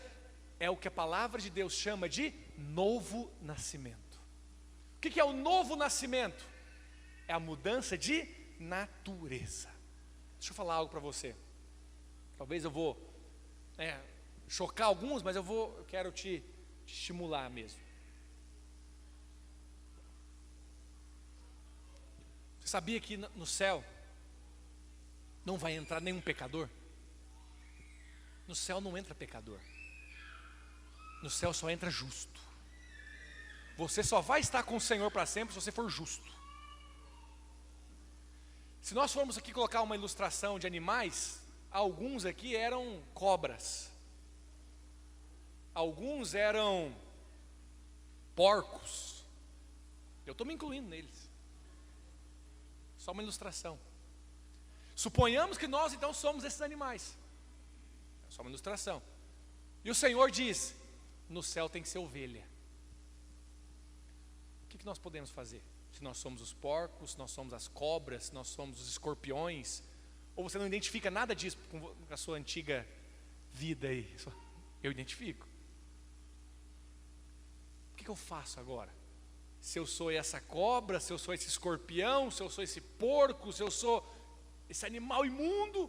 é o que a palavra de Deus chama de novo nascimento. O que é o novo nascimento? É a mudança de natureza. Deixa eu falar algo para você. Talvez eu vou chocar alguns, mas eu quero te estimular mesmo. Você sabia que no céu não vai entrar nenhum pecador? No céu não entra pecador. No céu só entra justo. Você só vai estar com o Senhor para sempre se você for justo. Se nós formos aqui colocar uma ilustração de animais, alguns aqui eram cobras, alguns eram porcos. Eu estou me incluindo neles. Só uma ilustração. Suponhamos que nós então somos esses animais. É só uma ilustração. E o Senhor diz: no céu tem que ser ovelha. O que nós podemos fazer? Se nós somos os porcos, se nós somos as cobras, se nós somos os escorpiões, ou você não identifica nada disso com a sua antiga vida aí? Eu identifico. O que eu faço agora? Se eu sou essa cobra, se eu sou esse escorpião, se eu sou esse porco, se eu sou esse animal imundo,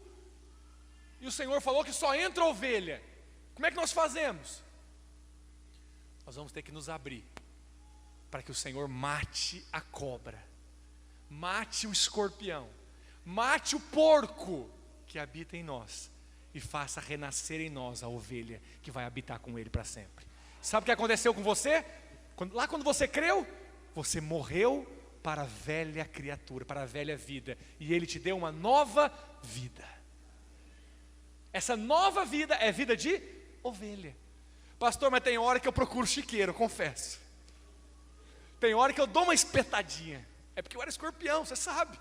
e o Senhor falou que só entra ovelha, como é que nós fazemos? Nós vamos ter que nos abrir para que o Senhor mate a cobra, mate o escorpião, mate o porco que habita em nós e faça renascer em nós a ovelha que vai habitar com Ele para sempre. Sabe o que aconteceu com você? Quando você creu, você morreu para a velha criatura, para a velha vida, e Ele te deu uma nova vida. Essa nova vida é vida de ovelha. Pastor, mas tem hora que eu procuro chiqueiro, confesso. Tem hora que eu dou uma espetadinha. É porque eu era escorpião, você sabe.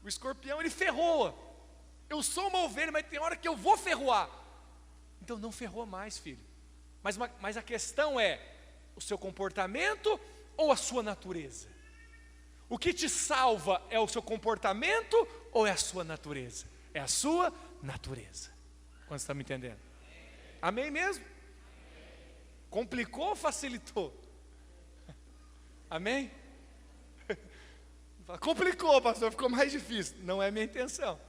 O escorpião ele ferroa. Eu sou uma ovelha, mas tem hora que eu vou ferroar. Então não ferroa mais, filho. Mas a questão é o seu comportamento ou a sua natureza? O que te salva é o seu comportamento ou é a sua natureza? É a sua natureza. Quando você está me entendendo? Amém mesmo? Complicou ou facilitou? Amém? Complicou, pastor, ficou mais difícil. Não é minha intenção.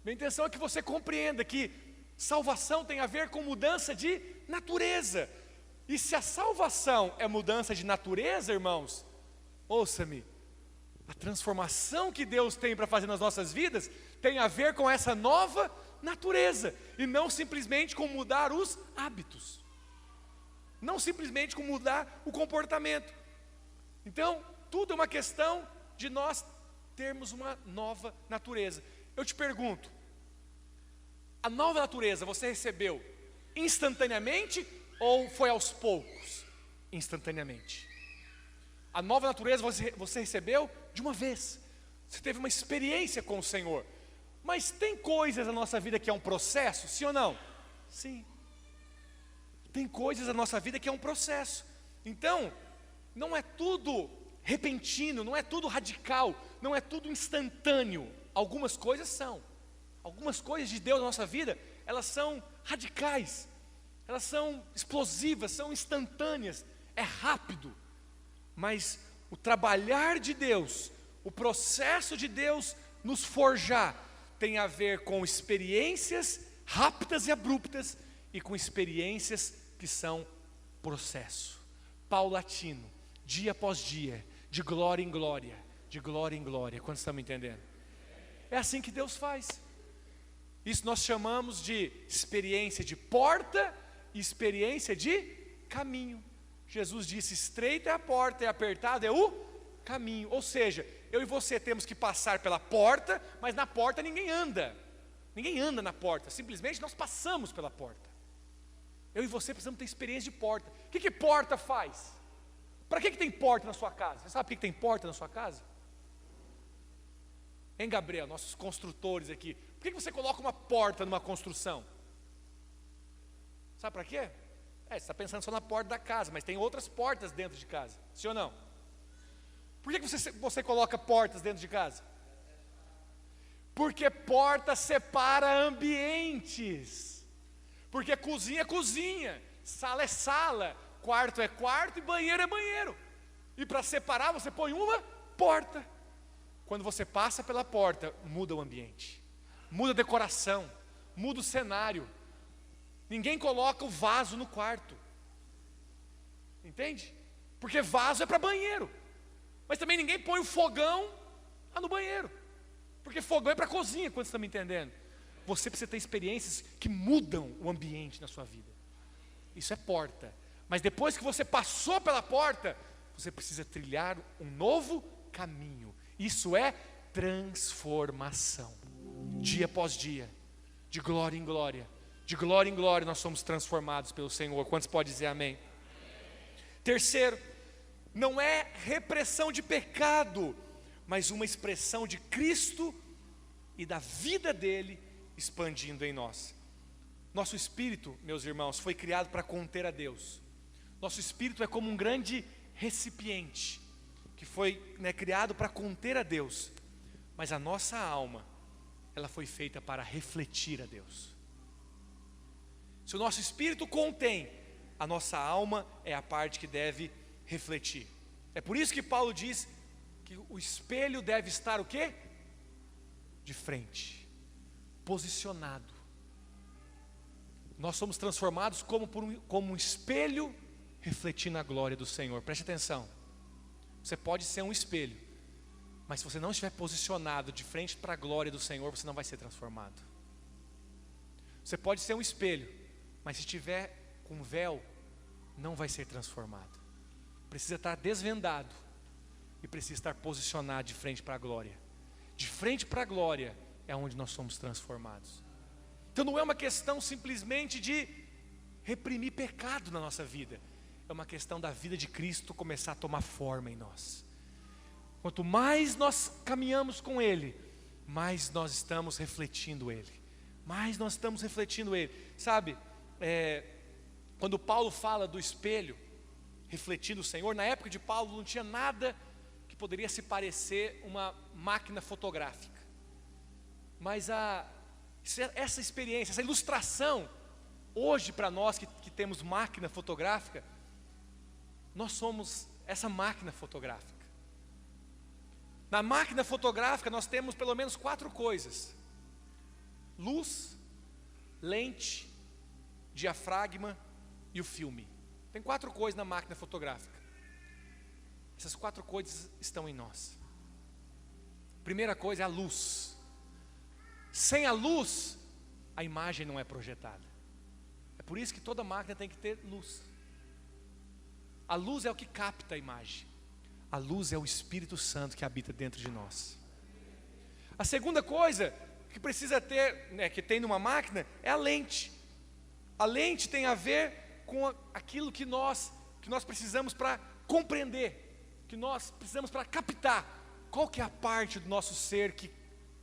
Minha intenção é que você compreenda que salvação tem a ver com mudança de natureza. E se a salvação é mudança de natureza, irmãos, ouça-me, a transformação que Deus tem para fazer nas nossas vidas tem a ver com essa nova natureza, e não simplesmente com mudar os hábitos, não simplesmente com mudar o comportamento. Então, tudo é uma questão de nós termos uma nova natureza. Eu te pergunto, a nova natureza você recebeu instantaneamente ou foi aos poucos? Instantaneamente. A nova natureza você recebeu de uma vez. Você teve uma experiência com o Senhor. Mas tem coisas na nossa vida que é um processo, sim ou não? Sim. Tem coisas na nossa vida que é um processo. Então, não é tudo repentino, não é tudo radical, não é tudo instantâneo. Algumas coisas são. Algumas coisas de Deus na nossa vida, elas são radicais, elas são explosivas, são instantâneas, é rápido. Mas o trabalhar de Deus, o processo de Deus nos forjar, tem a ver com experiências rápidas e abruptas e com experiências que são processo, paulatino, dia após dia, de glória em glória, de glória em glória. Quantos estão me entendendo? É assim que Deus faz. Isso nós chamamos de experiência de porta e experiência de caminho. Jesus disse: estreita é a porta e apertado é o caminho. Ou seja, eu e você temos que passar pela porta, mas na porta ninguém anda. Ninguém anda na porta, simplesmente nós passamos pela porta. Eu e você precisamos ter experiência de porta. O que porta faz? Para que tem porta na sua casa? Você sabe por que tem porta na sua casa? Hein, Gabriel, nossos construtores aqui. Por que você coloca uma porta numa construção? Sabe para quê? Você está pensando só na porta da casa, mas tem outras portas dentro de casa, sim ou não? Por que você coloca portas dentro de casa? Porque porta separa ambientes. Porque cozinha é cozinha, sala é sala, quarto é quarto e banheiro é banheiro. E para separar você põe uma porta. Quando você passa pela porta, muda o ambiente, muda a decoração, muda o cenário. Ninguém coloca o vaso no quarto, entende? Porque vaso é para banheiro. Mas também ninguém põe o fogão lá no banheiro, porque fogão é para cozinha. Quando você está me entendendo? Você precisa ter experiências que mudam o ambiente na sua vida. Isso é porta. Mas depois que você passou pela porta, você precisa trilhar um novo caminho. Isso é transformação. Dia após dia, de glória em glória, de glória em glória nós somos transformados pelo Senhor. Quantos podem dizer amém? Terceiro, não é repressão de pecado, mas uma expressão de Cristo e da vida dele expandindo em nós. Nosso espírito, meus irmãos, foi criado para conter a Deus. Nosso espírito é como um grande recipiente que foi criado para conter a Deus, mas a nossa alma, ela foi feita para refletir a Deus. Se o nosso espírito contém, a nossa alma é a parte que deve refletir. É por isso que Paulo diz que o espelho deve estar o quê? De frente, posicionado. Nós somos transformados como um espelho refletindo a glória do Senhor. Preste atenção. Você pode ser um espelho, mas se você não estiver posicionado de frente para a glória do Senhor, você não vai ser transformado. Você pode ser um espelho, mas se estiver com véu, não vai ser transformado. Precisa estar desvendado e precisa estar posicionado de frente para a glória. De frente para a glória é onde nós somos transformados. Então não é uma questão simplesmente de reprimir pecado na nossa vida. É uma questão da vida de Cristo começar a tomar forma em nós. Quanto mais nós caminhamos com Ele, mais nós estamos refletindo Ele. Mais nós estamos refletindo Ele. Sabe, quando Paulo fala do espelho, refletindo o Senhor, na época de Paulo não tinha nada que poderia se parecer uma máquina fotográfica. Mas essa experiência, essa ilustração, hoje para nós que temos máquina fotográfica, nós somos essa máquina fotográfica. Na máquina fotográfica nós temos pelo menos 4 coisas: luz, lente, diafragma e o filme. Tem 4 coisas na máquina fotográfica. Essas 4 coisas estão em nós. Primeira coisa é a luz. Sem a luz, a imagem não é projetada. É por isso que toda máquina tem que ter luz. A luz é o que capta a imagem. A luz é o Espírito Santo que habita dentro de nós. A segunda coisa que precisa ter, que tem numa máquina, é a lente. A lente tem a ver com aquilo que nós precisamos para compreender, que nós precisamos para captar. Qual que é a parte do nosso ser que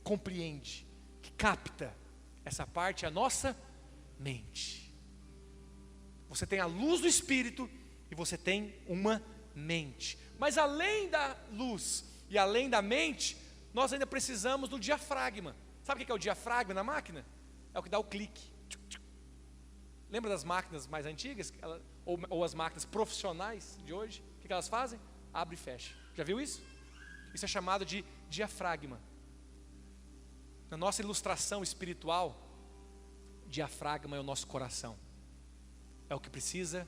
compreende, que capta? Essa parte é a nossa mente. Você tem a luz do Espírito e você tem uma mente. Mas além da luz e além da mente, nós ainda precisamos do diafragma. Sabe o que é o diafragma na máquina? É o que dá o clique. Lembra das máquinas mais antigas? Ou as máquinas profissionais de hoje? O que elas fazem? Abre e fecha. Já viu isso? Isso é chamado de diafragma. Na nossa ilustração espiritual, diafragma é o nosso coração. É o que precisa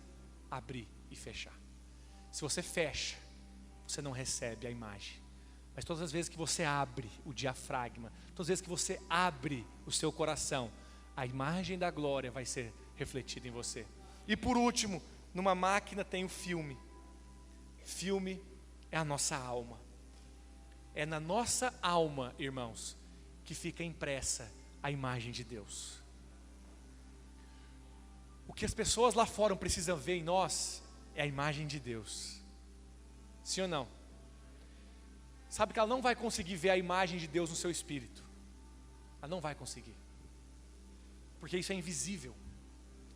abrir e fechar. Se você fecha, você não recebe a imagem. Mas todas as vezes que você abre o diafragma, todas as vezes que você abre o seu coração, a imagem da glória vai ser refletida em você. E por último, numa máquina tem o filme. Filme é a nossa alma. É na nossa alma, irmãos, que fica impressa a imagem de Deus. O que as pessoas lá fora precisam ver em nós é a imagem de Deus. Sim ou não? Sabe que ela não vai conseguir ver a imagem de Deus no seu espírito. Ela não vai conseguir. Porque isso é invisível,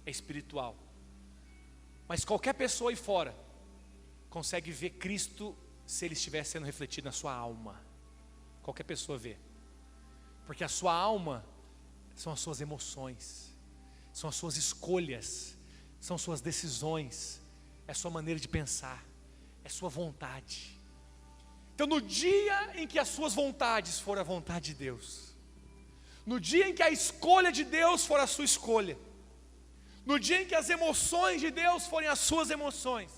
é espiritual. Mas qualquer pessoa aí fora consegue ver Cristo se ele estiver sendo refletido na sua alma. Qualquer pessoa vê. Porque a sua alma são as suas emoções, são as suas escolhas, são suas decisões, é a sua maneira de pensar, é a sua vontade. Então no dia em que as suas vontades forem a vontade de Deus, no dia em que a escolha de Deus for a sua escolha, no dia em que as emoções de Deus forem as suas emoções,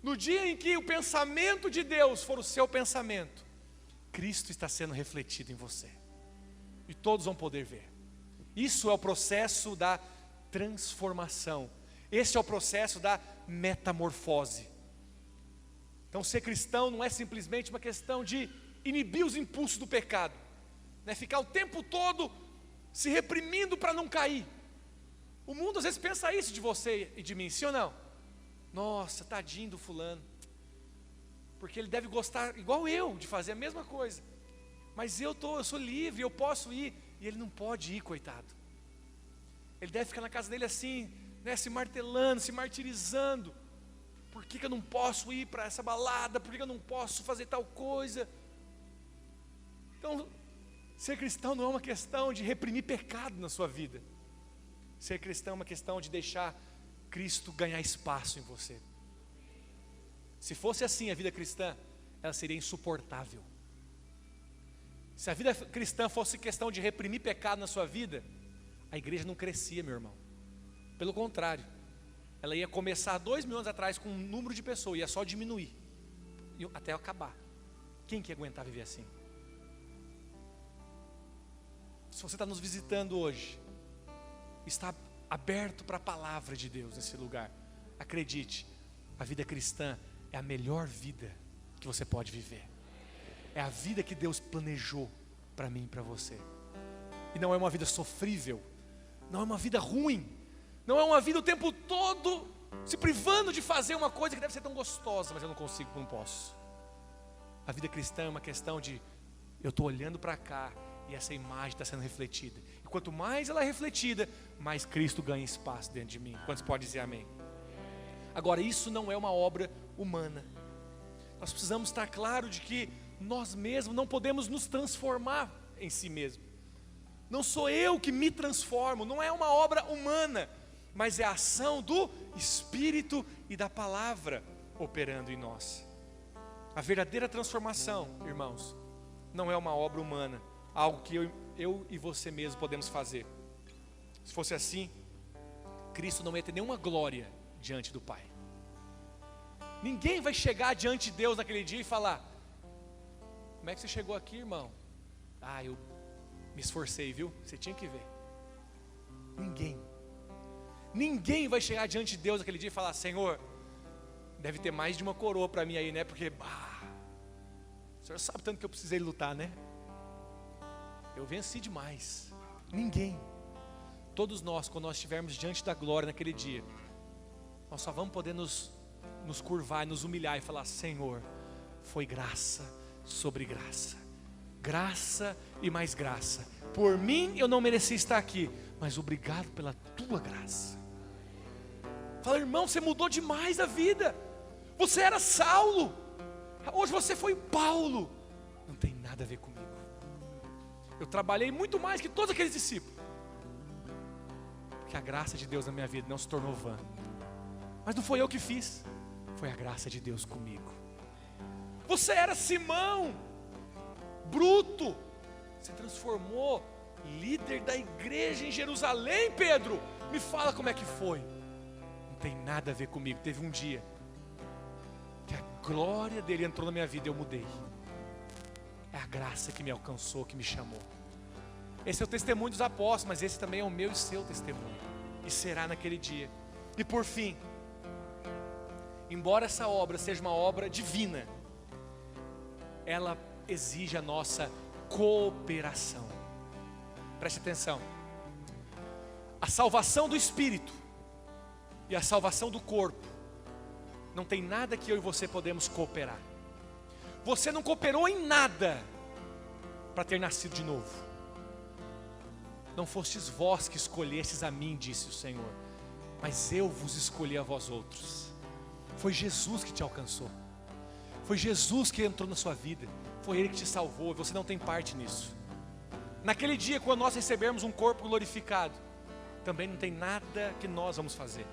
no dia em que o pensamento de Deus for o seu pensamento, Cristo está sendo refletido em você. E todos vão poder ver. Isso é o processo da transformação. Esse é o processo da metamorfose. Então ser cristão não é simplesmente uma questão de inibir os impulsos do pecado, né? Ficar o tempo todo se reprimindo para não cair. O mundo às vezes pensa isso de você e de mim, sim ou não? Nossa, tadinho do fulano, porque ele deve gostar igual eu de fazer a mesma coisa. Mas eu sou livre, eu posso ir, e ele não pode ir, coitado. Ele deve ficar na casa dele assim, né, se martelando, se martirizando. Por que eu não posso ir para essa balada? Por que eu não posso fazer tal coisa? Então, ser cristão não é uma questão de reprimir pecado na sua vida. Ser cristão é uma questão de deixar Cristo ganhar espaço em você. Se fosse assim a vida cristã, ela seria insuportável. Se a vida cristã fosse questão de reprimir pecado na sua vida, a igreja não crescia, meu irmão. Pelo contrário, ela ia começar 2000 anos atrás com um número de pessoas, ia só diminuir, até acabar. Quem que ia aguentar viver assim? Se você está nos visitando hoje, está aberto para a palavra de Deus nesse lugar, acredite, a vida cristã é a melhor vida que você pode viver. É a vida que Deus planejou para mim e para você. E não é uma vida sofrível, não é uma vida ruim, não é uma vida o tempo todo se privando de fazer uma coisa que deve ser tão gostosa, mas eu não consigo, não posso. A vida cristã é uma questão de, eu estou olhando para cá e essa imagem está sendo refletida. E quanto mais ela é refletida, mais Cristo ganha espaço dentro de mim. Quantos podem dizer amém? Agora, isso não é uma obra humana. Nós precisamos estar claro de que nós mesmos não podemos nos transformar em si mesmo. Não sou eu que me transformo, não é uma obra humana, mas é a ação do Espírito e da palavra operando em nós. A verdadeira transformação, irmãos, não é uma obra humana, algo que eu e você mesmo podemos fazer. Se fosse assim, Cristo não ia ter nenhuma glória diante do Pai. Ninguém vai chegar diante de Deus naquele dia e falar: como é que você chegou aqui, irmão? Ah, eu me esforcei, viu? Você tinha que ver. Ninguém vai chegar diante de Deus naquele dia e falar: Senhor, deve ter mais de uma coroa para mim aí, né? Porque, o Senhor sabe tanto que eu precisei lutar, né? Eu venci demais. Ninguém. Todos nós, quando nós estivermos diante da glória naquele dia, nós só vamos poder nos curvar, nos humilhar e falar: Senhor, foi graça sobre graça, graça e mais graça. Por mim eu não merecia estar aqui, mas obrigado pela tua graça. Fala: irmão, você mudou demais a vida. Você era Saulo, hoje você foi Paulo. Não tem nada a ver comigo. Eu trabalhei muito mais que todos aqueles discípulos, porque a graça de Deus na minha vida não se tornou vã. Mas não foi eu que fiz, foi a graça de Deus comigo. Você era Simão, bruto, Você transformou líder da igreja em Jerusalém, Pedro. Me fala como é que foi. Não tem nada a ver comigo. Teve um dia que a glória dele entrou na minha vida e eu mudei. É a graça que me alcançou, que me chamou. Esse é o testemunho dos apóstolos, mas esse também é o meu e seu testemunho. E será naquele dia. E por fim, embora essa obra seja uma obra divina, ela exige a nossa cooperação. Preste atenção. A salvação do espírito e a salvação do corpo não tem nada que eu e você podemos cooperar. Você não cooperou em nada para ter nascido de novo. Não fostes vós que escolhestes a mim, disse o Senhor, mas eu vos escolhi a vós outros. Foi Jesus que te alcançou. Foi Jesus que entrou na sua vida. Foi Ele que te salvou, e você não tem parte nisso. Naquele dia, quando nós recebermos um corpo glorificado, também não tem nada que nós vamos fazer.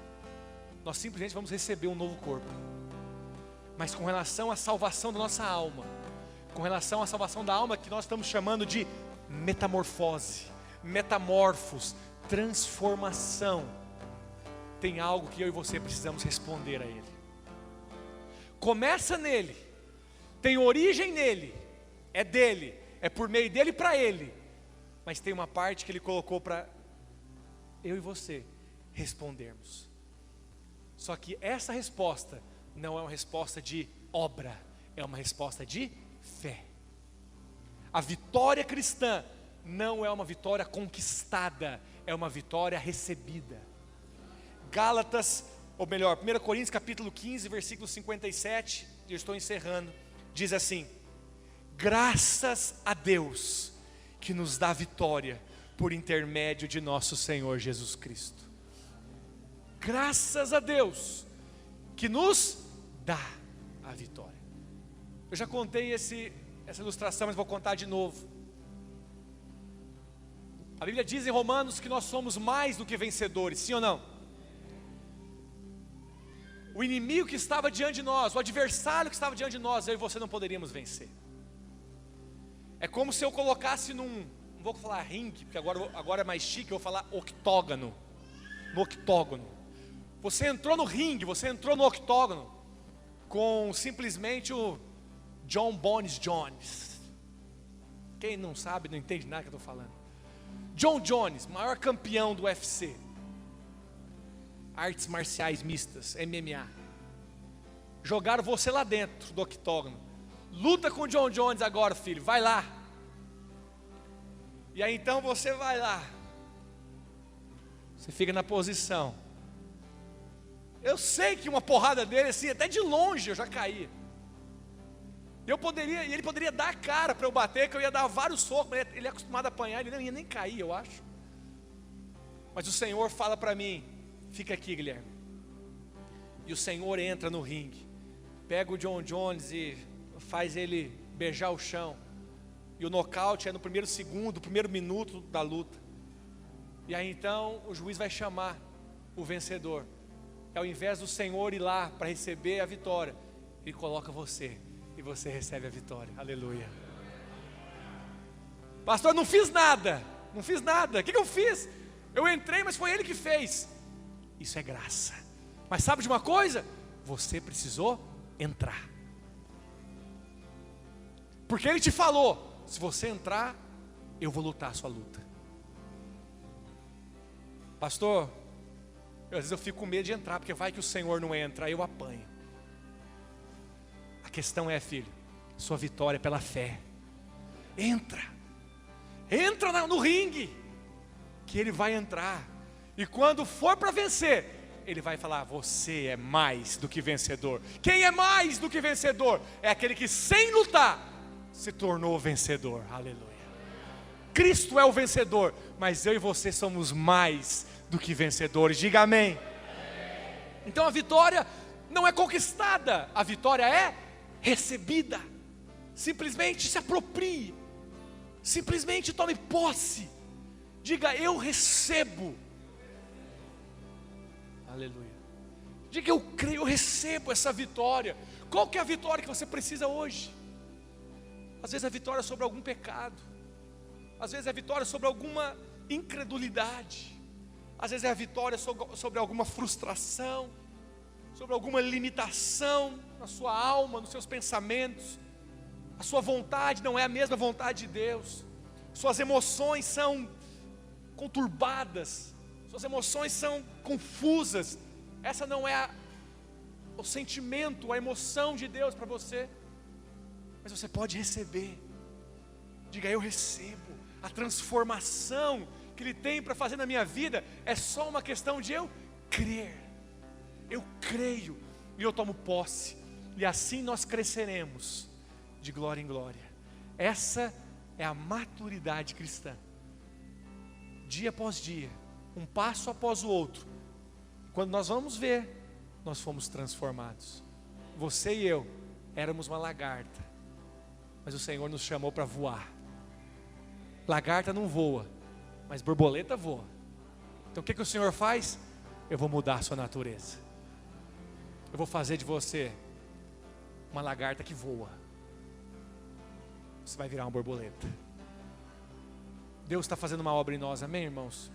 Nós simplesmente vamos receber um novo corpo. Mas com relação à salvação da nossa alma, com relação à salvação da alma, que nós estamos chamando de metamorfose, metamorfos, transformação, tem algo que eu e você precisamos responder a Ele. Começa nele, tem origem nele, é dele, é por meio dele para ele, mas tem uma parte que Ele colocou para eu e você respondermos. Só que essa resposta não é uma resposta de obra, é uma resposta de fé. A vitória cristã não é uma vitória conquistada, é uma vitória recebida. Gálatas, ou melhor, 1 Coríntios capítulo 15, versículo 57, eu estou encerrando, diz assim: graças a Deus que nos dá vitória por intermédio de nosso Senhor Jesus Cristo. Graças a Deus que nos dá a vitória. Eu já contei essa ilustração, mas vou contar de novo. A Bíblia diz em Romanos que nós somos mais do que vencedores, sim ou não? O inimigo que estava diante de nós, o adversário que estava diante de nós, eu e você não poderíamos vencer. É como se eu colocasse não vou falar ringue, porque agora é mais chique, eu vou falar octógono. No octógono. Você entrou no ringue, você entrou no octógono com simplesmente o John Bones Jones. Quem não sabe, não entende nada que eu estou falando. John Jones, maior campeão do UFC, artes marciais mistas, MMA. Jogaram você lá dentro do octógono. Luta com o John Jones agora, filho, vai lá. E aí então você vai lá. Você fica na posição. Eu sei que uma porrada dele assim, até de longe eu já caí. Ele poderia dar a cara para eu bater, que eu ia dar vários socos, mas ele é acostumado a apanhar, ele não ia nem cair, eu acho. Mas o Senhor fala para mim: fica aqui, Guilherme. E o Senhor entra no ringue, pega o John Jones e faz ele beijar o chão. E o nocaute é no primeiro segundo, primeiro minuto da luta. E aí então o juiz vai chamar o vencedor. E ao invés do Senhor ir lá para receber a vitória, Ele coloca você, e você recebe a vitória. Aleluia. Pastor, não fiz nada. Não fiz nada. O que eu fiz? Eu entrei, mas foi Ele que fez. Isso é graça. Mas sabe de uma coisa? Você precisou entrar. Porque Ele te falou: se você entrar, eu vou lutar a sua luta. Pastor, às vezes eu fico com medo de entrar, porque vai que o Senhor não entra, aí eu apanho. A questão é, filho, sua vitória é pela fé. Entra no ringue, que Ele vai entrar. E quando for para vencer, Ele vai falar: você é mais do que vencedor. Quem é mais do que vencedor? É aquele que sem lutar se tornou vencedor. Aleluia. Cristo é o vencedor, mas eu e você somos mais do que vencedores. Diga amém. Então a vitória não é conquistada, a vitória é recebida. Simplesmente se aproprie, simplesmente tome posse. Diga: eu recebo. Aleluia. Diga: eu creio, eu recebo essa vitória. Qual que é a vitória que você precisa hoje? Às vezes a vitória é sobre algum pecado. Às vezes é vitória sobre alguma incredulidade. Às vezes é a vitória sobre alguma frustração, sobre alguma limitação na sua alma, nos seus pensamentos. A sua vontade não é a mesma vontade de Deus. Suas emoções são conturbadas, suas emoções são confusas. Essa não é o sentimento, a emoção de Deus para você. Mas você pode receber. Diga: eu recebo. A transformação que Ele tem para fazer na minha vida é só uma questão de eu crer. Eu creio e eu tomo posse. E assim nós cresceremos de glória em glória. Essa é a maturidade cristã. Dia após dia, um passo após o outro. Quando nós vamos ver, nós fomos transformados. Você e eu éramos uma lagarta, mas o Senhor nos chamou para voar. Lagarta não voa, mas borboleta voa. Então o que o Senhor faz? Eu vou mudar a sua natureza. Eu vou fazer de você uma lagarta que voa. Você vai virar uma borboleta. Deus está fazendo uma obra em nós, amém, irmãos?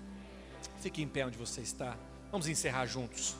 Fique em pé onde você está. Vamos encerrar juntos.